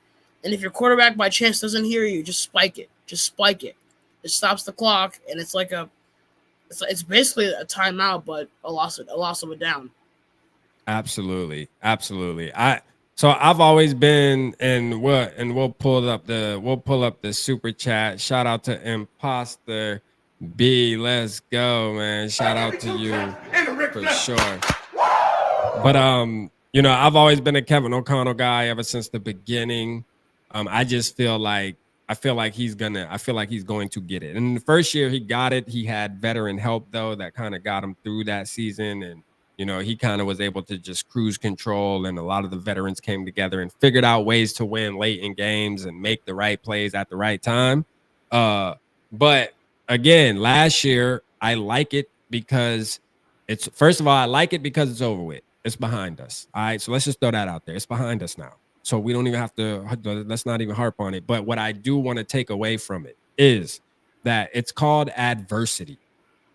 And if your quarterback by chance doesn't hear you, just spike it. It stops the clock, and it's like it's basically a timeout, but a loss of a down. Absolutely. So I've always been, and we'll pull up the super chat. Shout out to Imposter B. Let's go, man. Shout out to you for sure. But I've always been a Kevin O'Connell guy ever since the beginning. I feel like he's going to get it. And in the first year he got it. He had veteran help though that kind of got him through that season, and he kind of was able to just cruise control, and a lot of the veterans came together and figured out ways to win late in games and make the right plays at the right time. But again, last year, I like it because it's over with. It's behind us. All right. So let's just throw that out there. It's behind us now. So we don't even have to, let's not even harp on it. But what I do want to take away from it is that it's called adversity.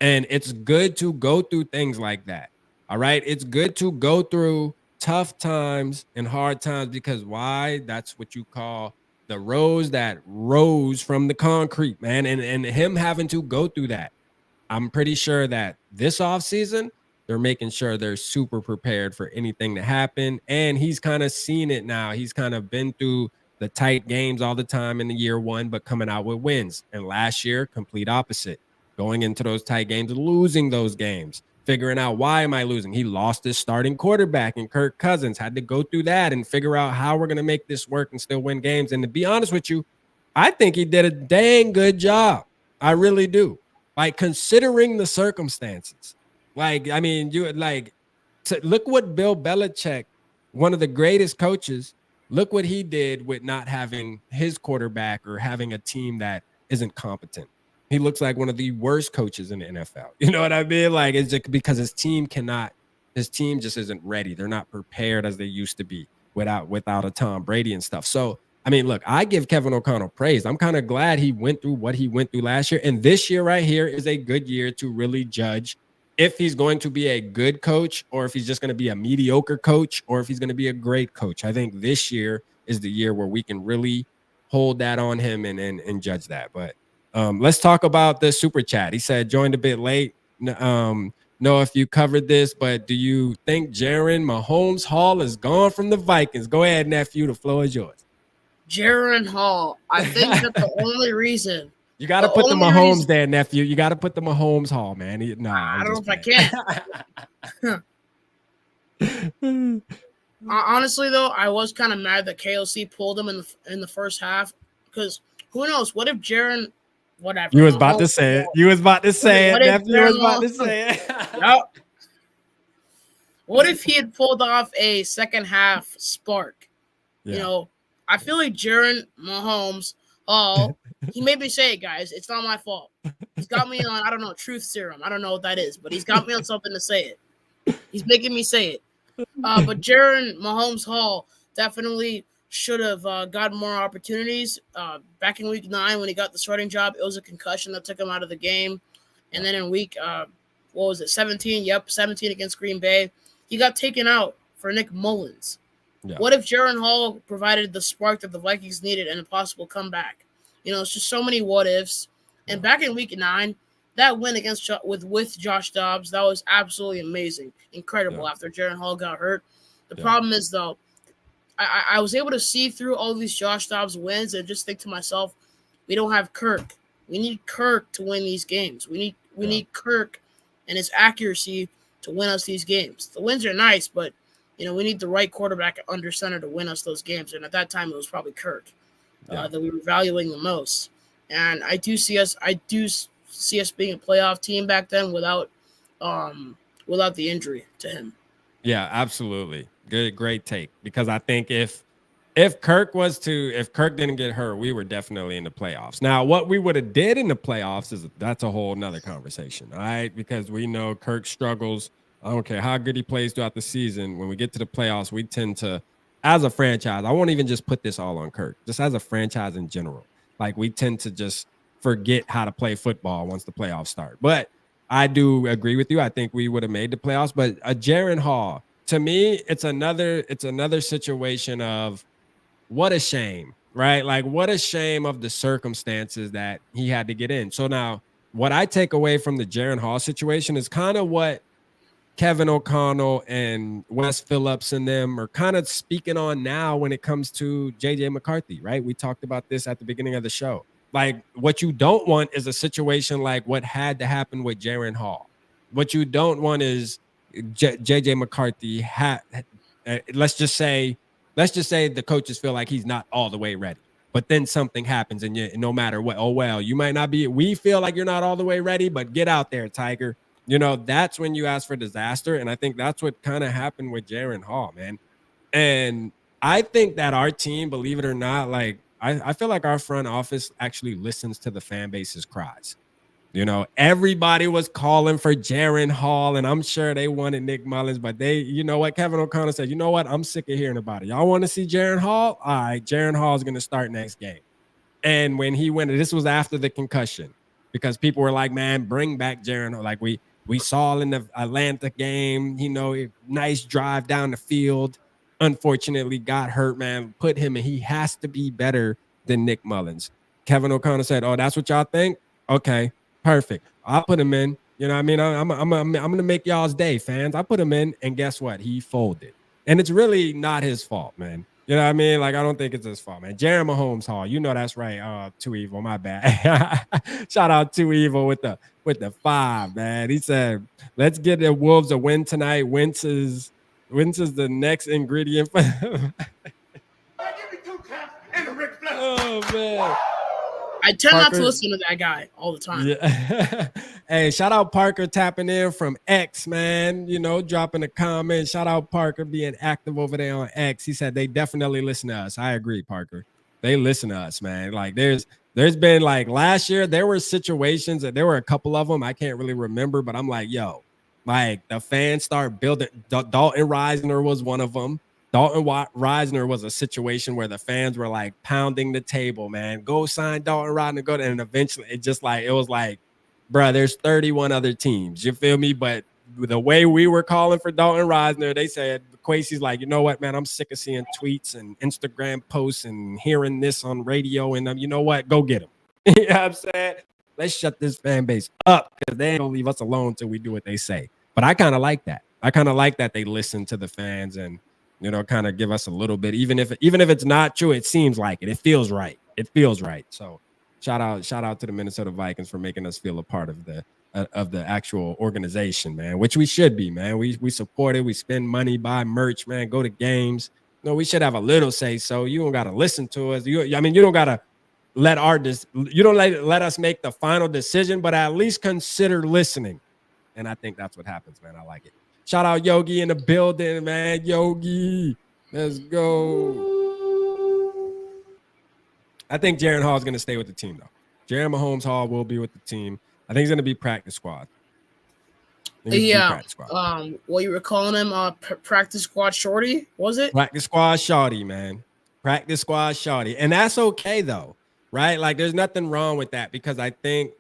And it's good to go through things like that. All right. It's good to go through tough times and hard times, because why? That's what you call the rose that rose from the concrete, man. And him having to go through that. I'm pretty sure that this offseason, they're making sure they're super prepared for anything to happen. And he's kind of seen it now. He's kind of been through the tight games all the time in the year one, but coming out with wins. And last year, complete opposite. Going into those tight games, losing those games, figuring out, why am I losing? He lost his starting quarterback and Kirk Cousins, had to go through that and figure out how we're going to make this work and still win games. And to be honest with you, I think he did a dang good job. I really do. Like, considering the circumstances. Like, I mean, look what Bill Belichick, one of the greatest coaches, look what he did with not having his quarterback or having a team that isn't competent. He looks like one of the worst coaches in the NFL. You know what I mean? Like, it's just because his team just isn't ready. They're not prepared as they used to be without a Tom Brady and stuff. So, I mean, look, I give Kevin O'Connell praise. I'm kind of glad he went through what he went through last year. And this year right here is a good year to really judge if he's going to be a good coach, or if he's just going to be a mediocre coach, or if he's going to be a great coach. I think this year is the year where we can really hold that on him and judge that. But Let's talk about the super chat. He said, joined a bit late. Know if you covered this, but do you think Jaren Mahomes Hall is gone from the Vikings? Go ahead, nephew. The floor is yours. Jaren Hall. I think that the only reason You got to put the Mahomes there, nephew. You got to put the Mahomes Hall, man. I don't know if I can. Honestly, though, I was kind of mad that KOC pulled him in the first half because who knows? What if Jaren, whatever? You was about to say it. You was about to say it, nephew. You was about to say it. Yep. What if he had pulled off a second half spark? Yeah. You know, I feel like Jaren Mahomes. Oh, he made me say it, guys. It's not my fault. He's got me on, I don't know, truth serum. I don't know what that is, but he's got me on something to say it. He's making me say it. But Jaren Mahomes Hall definitely should have gotten more opportunities. Back in week 9 when he got the starting job, it was a concussion that took him out of the game. And then in week, 17? Yep, 17 against Green Bay. He got taken out for Nick Mullins. Yeah. What if Jaren Hall provided the spark that the Vikings needed and a possible comeback? You know, it's just so many what ifs. And back in week 9, that win against with Josh Dobbs, that was absolutely amazing, incredible. After Jaren Hall got hurt, the problem is though, I was able to see through all these Josh Dobbs wins and just think to myself, we don't have Kirk. We need Kirk to win these games. We need Kirk and his accuracy to win us these games. The wins are nice, but you know we need the right quarterback under center to win us those games. And at that time, it was probably Kirk that we were valuing the most. And I do see us being a playoff team back then without the injury to him. Yeah, absolutely. Great take. Because I think if Kirk didn't get hurt, we were definitely in the playoffs. Now, what we would have did in the playoffs that's a whole nother conversation, all right? Because we know Kirk struggles. I don't care how good he plays throughout the season. When we get to the playoffs, we tend to, as a franchise, I won't even just put this all on Kirk, just as a franchise in general. Like, we tend to just forget how to play football once the playoffs start. But I do agree with you. I think we would have made the playoffs. But Jaren Hall, to me, it's another situation of what a shame, right? Like, what a shame of the circumstances that he had to get in. So now what I take away from the Jaren Hall situation is kind of what Kevin O'Connell and Wes Phillips and them are kind of speaking on now when it comes to JJ McCarthy, right? We talked about this at the beginning of the show. Like, what you don't want is a situation like what had to happen with Jaren Hall. What you don't want is JJ McCarthy let's just say the coaches feel like he's not all the way ready, but then something happens and no matter what, oh, well, you might not be, we feel like you're not all the way ready, but get out there, Tiger. You know, that's when you ask for disaster. And I think that's what kind of happened with Jaren Hall, man. And I think that our team, believe it or not, like, I feel like our front office actually listens to the fan base's cries. You know, everybody was calling for Jaren Hall, and I'm sure they wanted Nick Mullins, but you know what? Kevin O'Connell said, you know what? I'm sick of hearing about it. Y'all want to see Jaren Hall? All right, Jaren Hall is going to start next game. And when he went, this was after the concussion, because people were like, man, bring back Jaren Hall. Like we saw in the Atlanta game, you know, nice drive down the field. Unfortunately, got hurt, man. Put him in. He has to be better than Nick Mullins. Kevin O'Connell said, oh, that's what y'all think? Okay. Perfect. I'll put him in. You know what I mean? I'm going to make y'all's day, fans. I put him in, and guess what? He folded. And it's really not his fault, man. You know what I mean? Like, I don't think it's his fault, man. Jaren Mahomes Hall, you know that's right. Too Evil, my bad. Shout out Too Evil with the 5, man. He said, let's get the Wolves a win tonight. Wentz is the next ingredient for Oh, man. I tend not to listen to that guy all the time. Yeah. Hey, shout out Parker tapping in from X, man. You know, dropping a comment. Shout out Parker being active over there on X. He said they definitely listen to us. I agree, Parker. They listen to us, man. Like there's been like last year, there were situations that there were a couple of them. I can't really remember, but I'm like, yo, like the fans start building. Dalton Reisner was one of them. Dalton Reisner was a situation where the fans were like pounding the table, man. Go sign Dalton Reisner, and eventually it was like, bro, there's 31 other teams. You feel me? But the way we were calling for Dalton Reisner, they said, Quasey's like, you know what, man, I'm sick of seeing tweets and Instagram posts and hearing this on radio. And you know what? Go get him. You know what I'm saying? Let's shut this fan base up because they ain't gonna leave us alone until we do what they say. But I kind of like that. I kind of like that they listen to the fans and, you know, kind of give us a little bit, even if it's not true, it seems like it. It feels right. It feels right. So shout out to the Minnesota Vikings for making us feel a part of the actual organization, man, which we should be, man. We support it. We spend money, buy merch, man, go to games. No, we should have a little say so. You don't got to listen to us. You don't got to let us make the final decision, but at least consider listening. And I think that's what happens, man. I like it. Shout out Yogi in the building, man. Yogi, let's go. I think Jaren Hall is going to stay with the team, though. Jaren Mahomes Hall will be with the team. I think he's going to be practice squad. Yeah. Practice squad. What you were calling him, practice squad shorty, was it? Practice squad shorty, man. Practice squad shorty. And that's okay, though, right? Like, there's nothing wrong with that because I think,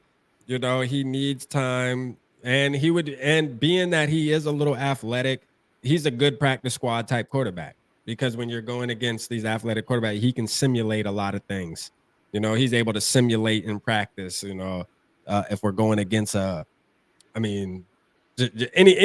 you know, he needs time. And being that he is a little athletic, he's a good practice squad type quarterback because when you're going against these athletic quarterbacks, he can simulate a lot of things. You know, he's able to simulate in practice, you know, if we're going against any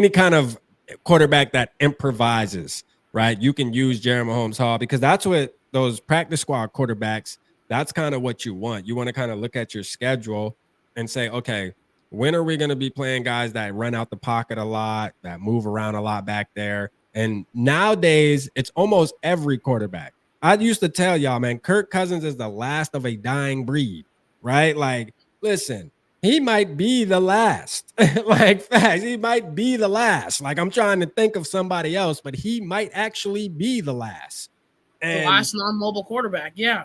kind of quarterback that improvises, right? You can use Jaren Mahomes Hall because that's what those practice squad quarterbacks, that's kind of what you want. You want to kind of look at your schedule and say, okay, when are we going to be playing guys that run out the pocket a lot, that move around a lot back there? And nowadays, it's almost every quarterback. I used to tell y'all, man, Kirk Cousins is the last of a dying breed, right? Like, listen, he might be the last. Like, facts, he might be the last. Like, I'm trying to think of somebody else, but he might actually be the last. And the last non-mobile quarterback, yeah.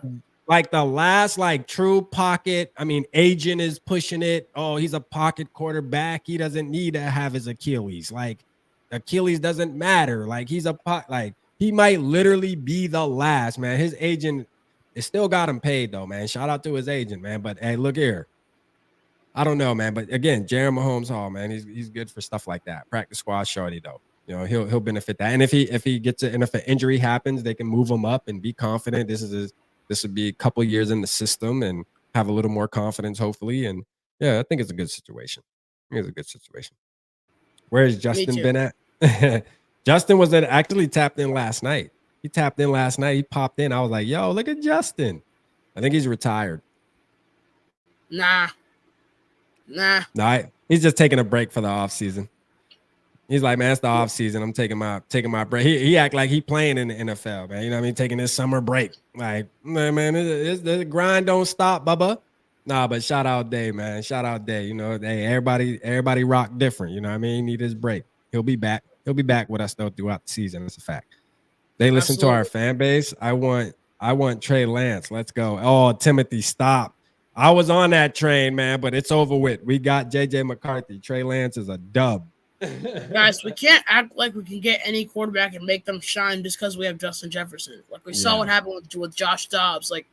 Like the last, like true pocket. I mean, agent is pushing it. Oh, he's a pocket quarterback. He doesn't need to have his Achilles. Like Achilles doesn't matter. Like he might literally be the last, man. His agent is still got him paid though, man. Shout out to his agent, man. But hey, look here. I don't know, man. But again, Jaren Mahomes Hall, man, he's good for stuff like that. Practice squad shorty though. You know, he'll benefit that. And if he gets it, and if an injury happens, they can move him up and be confident. This would be a couple of years in the system and have a little more confidence, hopefully. And yeah, I think it's a good situation. Where's Justin been at? Justin was actually tapped in last night. He tapped in last night. He popped in. I was like, yo, look at Justin. I think he's retired. Nah. He's just taking a break for the off season. He's like, man, it's the off season. I'm taking my break. He act like he playing in the NFL, man. You know what I mean? Taking his summer break. Like, man, the grind don't stop, Bubba. Nah, but shout out Day, man. Shout out Day. You know, hey, everybody rock different. You know what I mean? He need his break. He'll be back. He'll be back with us though throughout the season. That's a fact. They listen to our fan base. I want Trey Lance. Let's go. Oh, Timothy, stop. I was on that train, man, but it's over with. We got JJ McCarthy. Trey Lance is a dub. Guys, we can't act like we can get any quarterback and make them shine just because we have Justin Jefferson. Like we saw what happened with Josh Dobbs. Like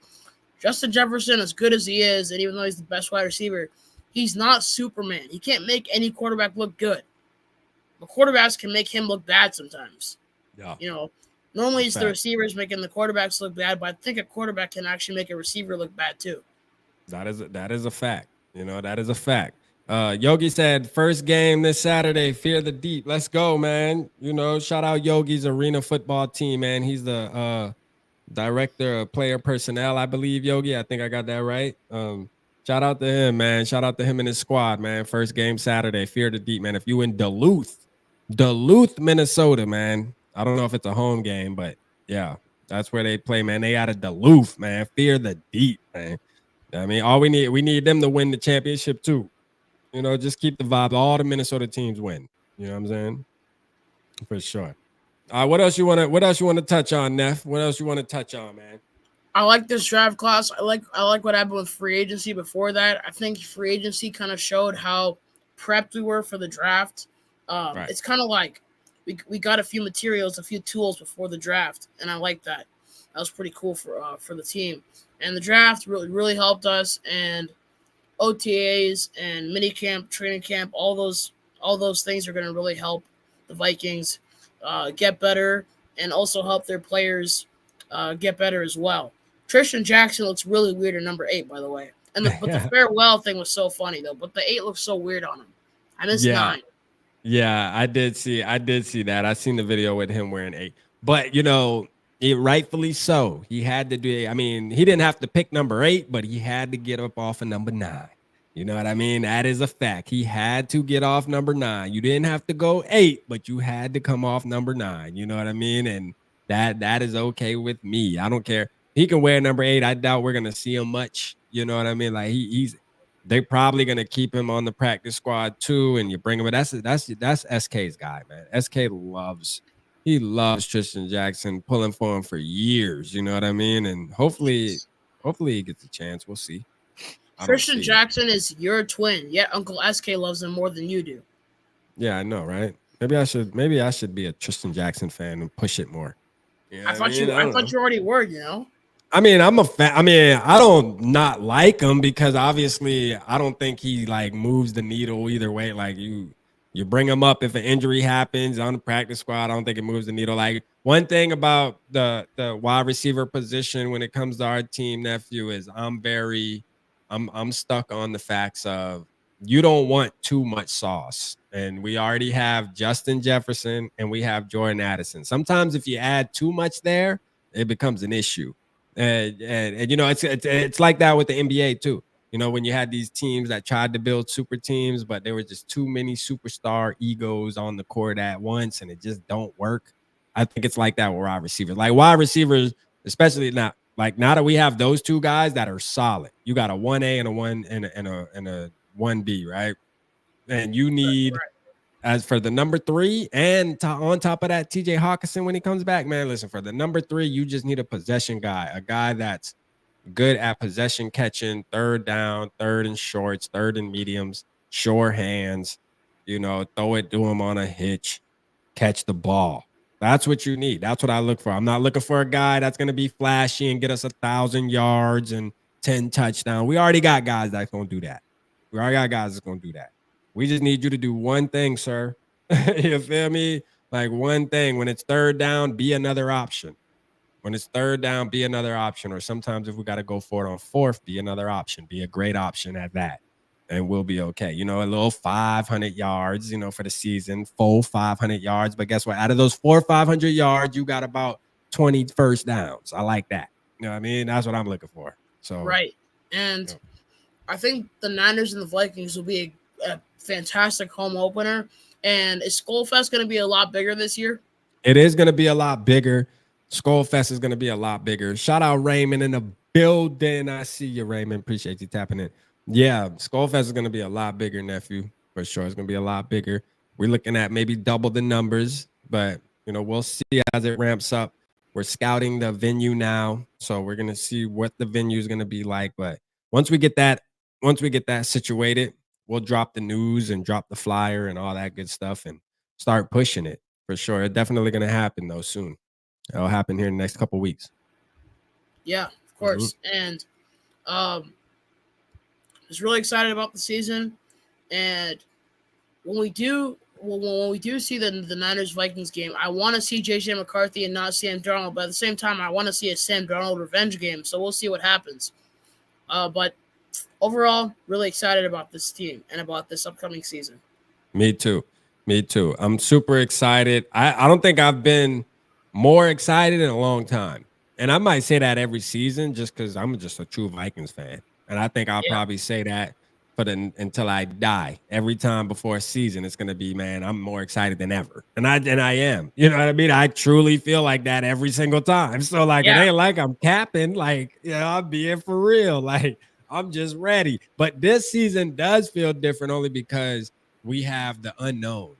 Justin Jefferson, as good as he is, and even though he's the best wide receiver, he's not Superman. He can't make any quarterback look good. But quarterbacks can make him look bad sometimes. Yeah. You know, normally it's the receivers making the quarterbacks look bad, but I think a quarterback can actually make a receiver look bad too. That is a fact. You know, that is a fact. Yogi said, first game this Saturday, Fear the Deep. Let's go, man. You know, shout out Yogi's arena football team, man. He's the director of player personnel, I believe, Yogi. I think I got that right. Shout out to him, man. Shout out to him and his squad, man. First game Saturday, Fear the Deep, man. If you in Duluth, Minnesota, man. I don't know if it's a home game, but yeah, that's where they play, man. They out of Duluth, man. Fear the Deep, man. I mean, we need them to win the championship too. You know, just keep the vibe. All the Minnesota teams win. You know what I'm saying? For sure. What else you want to touch on, Neff? What else you want to touch on, man? I like this draft class. I like what happened with free agency before that. I think free agency kind of showed how prepped we were for the draft. Right. It's kind of like we got a few materials, a few tools before the draft, and I like that. That was pretty cool for the team. And the draft really helped us, and OTAs and minicamp, training camp, all those things are going to really help the Vikings get better and also help their players get better as well. Tristan Jackson looks really weird at number 8, by the way. But the farewell thing was so funny though. But the 8 looks so weird on him. I miss Yeah. 9. Yeah, I did see that. I seen the video with him wearing 8. But rightfully so. He had to do. I mean, he didn't have to pick number 8, but he had to get up off of number 9. You know what I mean? That is a fact. He had to get off number 9. You didn't have to go 8, but you had to come off number 9. You know what I mean? And that is okay with me. I don't care. He can wear number 8. I doubt we're gonna see him much. You know what I mean? Like they're probably gonna keep him on the practice squad too, and you bring him. That's SK's guy, man. SK loves Tristan Jackson, pulling for him for years. You know what I mean? And hopefully he gets a chance. We'll see. Tristan Jackson is your twin, yet Uncle SK loves him more than you do. Yeah, I know, right? Maybe I should be a Tristan Jackson fan and push it more. You know I thought you already were, you know. I mean, I'm a fan. I mean, I don't not like him because obviously I don't think he like moves the needle either way. Like you bring him up if an injury happens on the practice squad. I don't think it moves the needle. Like one thing about the wide receiver position when it comes to our team, nephew, is I'm stuck on the facts of you don't want too much sauce. And we already have Justin Jefferson and we have Jordan Addison. Sometimes if you add too much there, it becomes an issue. And it's like that with the NBA too. You know, when you had these teams that tried to build super teams, but there were just too many superstar egos on the court at once, and it just don't work. I think it's like that with wide receivers. Like wide receivers, especially now that we have those two guys that are solid. You got a 1A and a 1B, right? And you need, as for the number 3, and on top of that, TJ Hawkinson when he comes back, man, listen, for the number 3, you just need a possession guy, a guy that's good at possession catching, third down, third and shorts, third and mediums, sure hands, throw it to him on a hitch, catch the ball. That's what you need. That's what I look for. I'm not looking for a guy that's going to be flashy and get us 1,000 yards and 10 touchdowns. We already got guys that's going to do that. We already got guys that's going to do that. We just need you to do one thing, sir. You feel me? Like one thing. When it's third down, be another option. When it's third down, be another option. Or sometimes if we got to go for it on fourth, be another option. Be a great option at that. And we'll be okay. A little 500 yards, for the season, full 500 yards. But guess what? Out of those 500 yards, you got about 20 first downs. I like that. You know what I mean? That's what I'm looking for. So right. And I think the Niners and the Vikings will be a fantastic home opener. And is Skullfest going to be a lot bigger this year? It is going to be a lot bigger. Skullfest is going to be a lot bigger. Shout out Raymond in the building. I see you, Raymond. Appreciate you tapping in. Yeah, Skullfest is going to be a lot bigger, nephew, for sure. It's going to be a lot bigger. We're looking at maybe double the numbers, but, we'll see as it ramps up. We're scouting the venue now, so we're going to see what the venue is going to be like. But once we get that situated, we'll drop the news and drop the flyer and all that good stuff and start pushing it for sure. It's definitely going to happen, though, soon. It'll happen here in the next couple of weeks. Yeah, of course. Mm-hmm. And was really excited about the season, and when we do see the Niners Vikings game, I want to see JJ McCarthy and not Sam Darnold, but at the same time I want to see a Sam Darnold revenge game, so we'll see what happens. But overall, really excited about this team and about this upcoming season. Me too. I'm super excited. I don't think I've been more excited in a long time, and I might say that every season just because I'm just a true Vikings fan. And I think I'll probably say that until I die. Every time before a season, it's gonna be, man, I'm more excited than ever. And I am. You know what I mean? I truly feel like that every single time. So it ain't like I'm capping. I'm being for real. Like I'm just ready. But this season does feel different only because we have the unknown.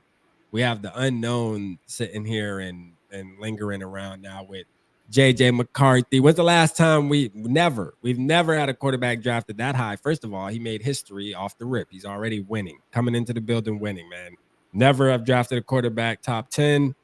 We have the unknown sitting here and lingering around now with JJ McCarthy. When's the last time we've never had a quarterback drafted that high? First of all, he made history off the rip. He's already winning, coming into the building winning, man. Never have drafted a quarterback top 10,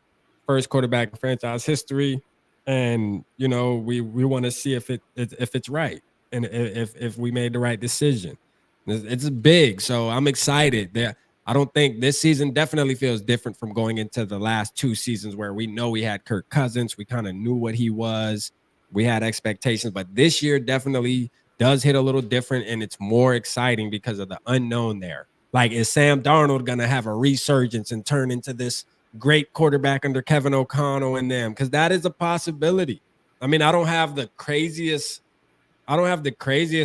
first quarterback in franchise history. And, we want to see if it's right and if we made the right decision. It's big. So I'm excited. I don't think this season definitely feels different from going into the last 2 seasons where we know we had Kirk Cousins. We kind of knew what he was. We had expectations, but this year definitely does hit a little different, and it's more exciting because of the unknown there. Like, is Sam Darnold gonna have a resurgence and turn into this great quarterback under Kevin O'Connell and them? Because that is a possibility. I mean, I don't have the craziest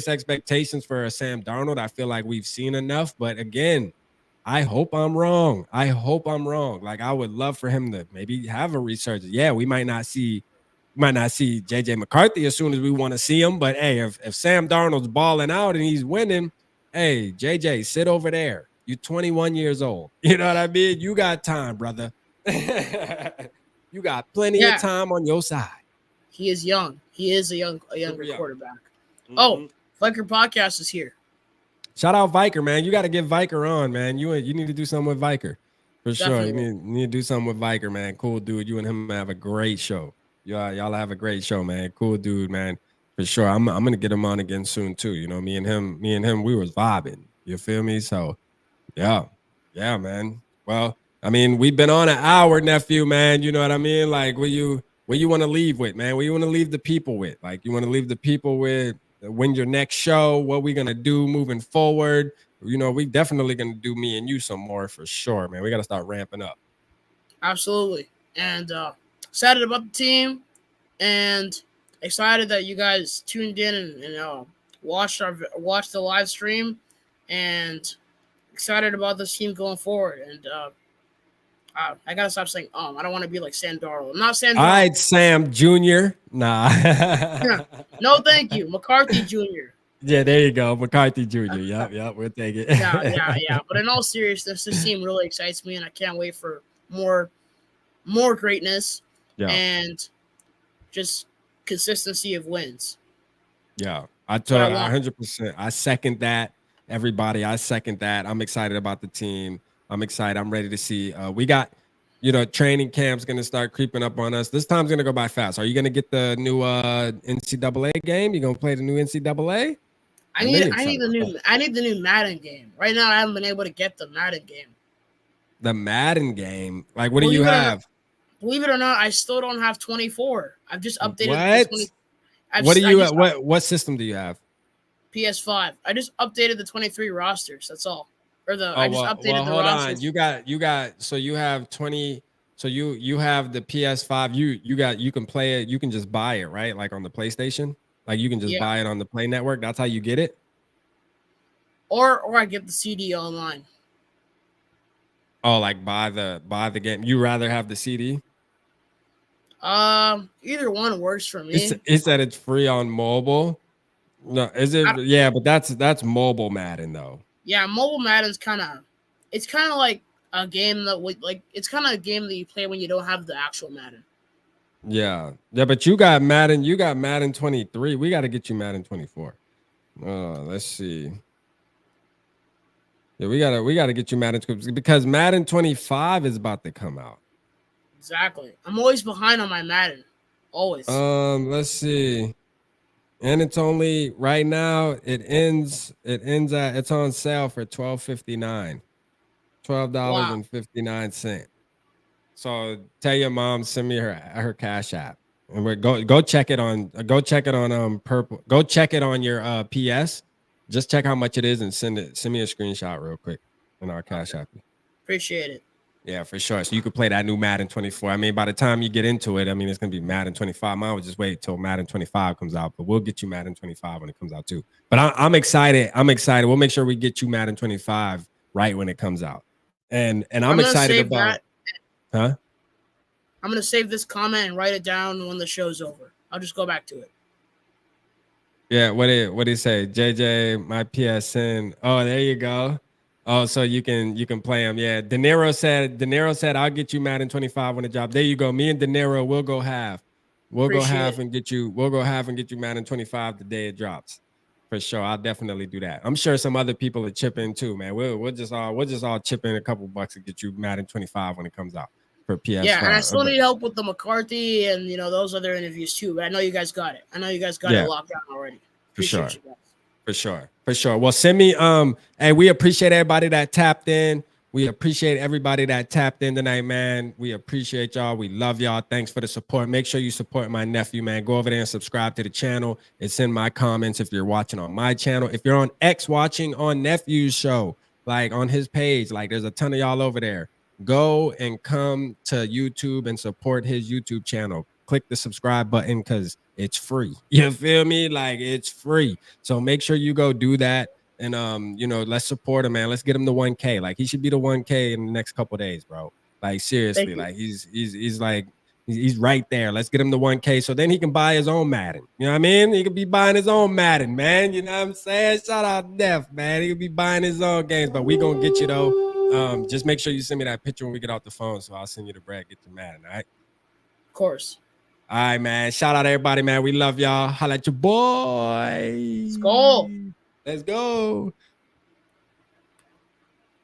expectations for a Sam Darnold. I feel like we've seen enough, but again, I hope I'm wrong. Like, I would love for him to maybe have a resurgence. Yeah, we might not see JJ McCarthy as soon as we want to see him, but hey, if Sam Darnold's balling out and he's winning, hey, JJ, sit over there. You're 21 years old. You know what I mean? You got time, brother. You got plenty of time on your side. He is young. He is a younger quarterback. Mm-hmm. Oh, Viker Podcast is here. Shout out Viker, man. You got to get Viker on, man. You need to do something with Viker. For sure. You need to do something with Viker, man. Cool dude. You and him have a great show. Y'all have a great show, man. Cool dude, man. For sure. I'm gonna get him on again soon too. You know, me and him, we was vibing. You feel me? So yeah, man. Well, I mean, we've been on an hour, nephew, man. You know what I mean? Like, what you want to leave with, man? What you want to leave the people with? Like, you want to leave the people with when your next show, what we gonna do moving forward? You know, we definitely gonna do me and you some more for sure, man. We gotta start ramping up. Absolutely. And excited about the team and excited that you guys tuned in and watched the live stream, and excited about this team going forward. And I gotta stop saying I don't want to be like Sam Darnold. I'm not Sam Darnold. All right, Sam Jr. Nah. No, thank you. McCarthy Jr. Yeah, there you go. McCarthy Jr. Yep, we'll take it. Yeah. But in all seriousness, this team really excites me, and I can't wait for more greatness and just consistency of wins. Yeah, I 100%. I second that. Everybody, I second that. I'm excited about the team. I'm excited. I'm ready to see. We got, training camp's going to start creeping up on us. This time's going to go by fast. Are you going to get the new NCAA game? You going to play the new NCAA? I need the new Madden game. Right now, I haven't been able to get the Madden game. The Madden game? Like, what do you have? Believe it or not, I still don't have 24. I've just What? updated. What system do you have? PS5. I just updated the 23 rosters. That's all. I just updated the hold rosters. On. You got. So you have 20. So you have the PS5. You can play it. You can just buy it, right? Like on the PlayStation. Like you can just buy it on the Play Network. That's how you get it. Or I get the CD online. Oh, like buy the game. You rather have the CD? Either one works for me. It said it's free on mobile. No, is it? Yeah, but that's mobile Madden though. Yeah, mobile Madden's kind of like a game it's kind of a game that you play when you don't have the actual Madden. Yeah, but you got Madden 23. We got to get you Madden 24. Let's see. Yeah, we gotta get you Madden 24 because Madden 25 is about to come out. Exactly. I'm always behind on my Madden. Always. Let's see. And it's only right now. It's on sale for $12.59. $12.59. So tell your mom, send me her Cash App, and we're go check it on Purple. Go check it on your PS. Just check how much it is and send me a screenshot real quick in our Cash App. Appreciate it. Yeah, for sure. So you could play that new Madden 24. I mean, by the time you get into it, I mean, it's going to be Madden 25. Mine would just wait till Madden 25 comes out, but we'll get you Madden 25 when it comes out too. But I'm excited. We'll make sure we get you Madden 25 right when it comes out. And I'm excited about that. I'm going to save this comment and write it down when the show's over. I'll just go back to it. Yeah, what did he say? JJ, my PSN. Oh, there you go. Oh, so you can play them. Yeah. De Niro said, I'll get you Madden 25 when the job. There you go. Me and De Niro will go half. We'll go half and get you Madden 25 the day it drops. For sure. I'll definitely do that. I'm sure some other people will chip in too, man. We'll just all chip in a couple bucks and get you Madden 25 when it comes out for PS5. Yeah, and I still need help with the McCarthy and those other interviews too. But I know you guys got it. It locked down already. Appreciate you guys. For sure. Well, send me. Hey, we appreciate everybody that tapped in. We appreciate everybody that tapped in tonight, man. We appreciate y'all. We love y'all. Thanks for the support. Make sure you support my nephew, man. Go over there and subscribe to the channel. It's in my comments if you're watching on my channel. If you're on X watching on Nephew's show, like on his page, like there's a ton of y'all over there. Go and come to YouTube and support his YouTube channel. Click the subscribe button because it's free. You feel me? Like it's free. So make sure you go do that. And you know, let's support him, man. Let's get him to 1K. Like he should be to 1K in the next couple days, bro. Like seriously, like he's like he's right there. Let's get him to 1K so then he can buy his own Madden. You know what I mean? He could be buying his own Madden, man. You know what I'm saying? Shout out Neff, man. He could be buying his own games, but we gonna get you though. Just make sure you send me that picture when we get off the phone, so I'll send you the bread. Get your Madden, all right? Of course. All right, man. Shout out everybody, man. We love y'all. Holla at your boy. Let's go. Let's go.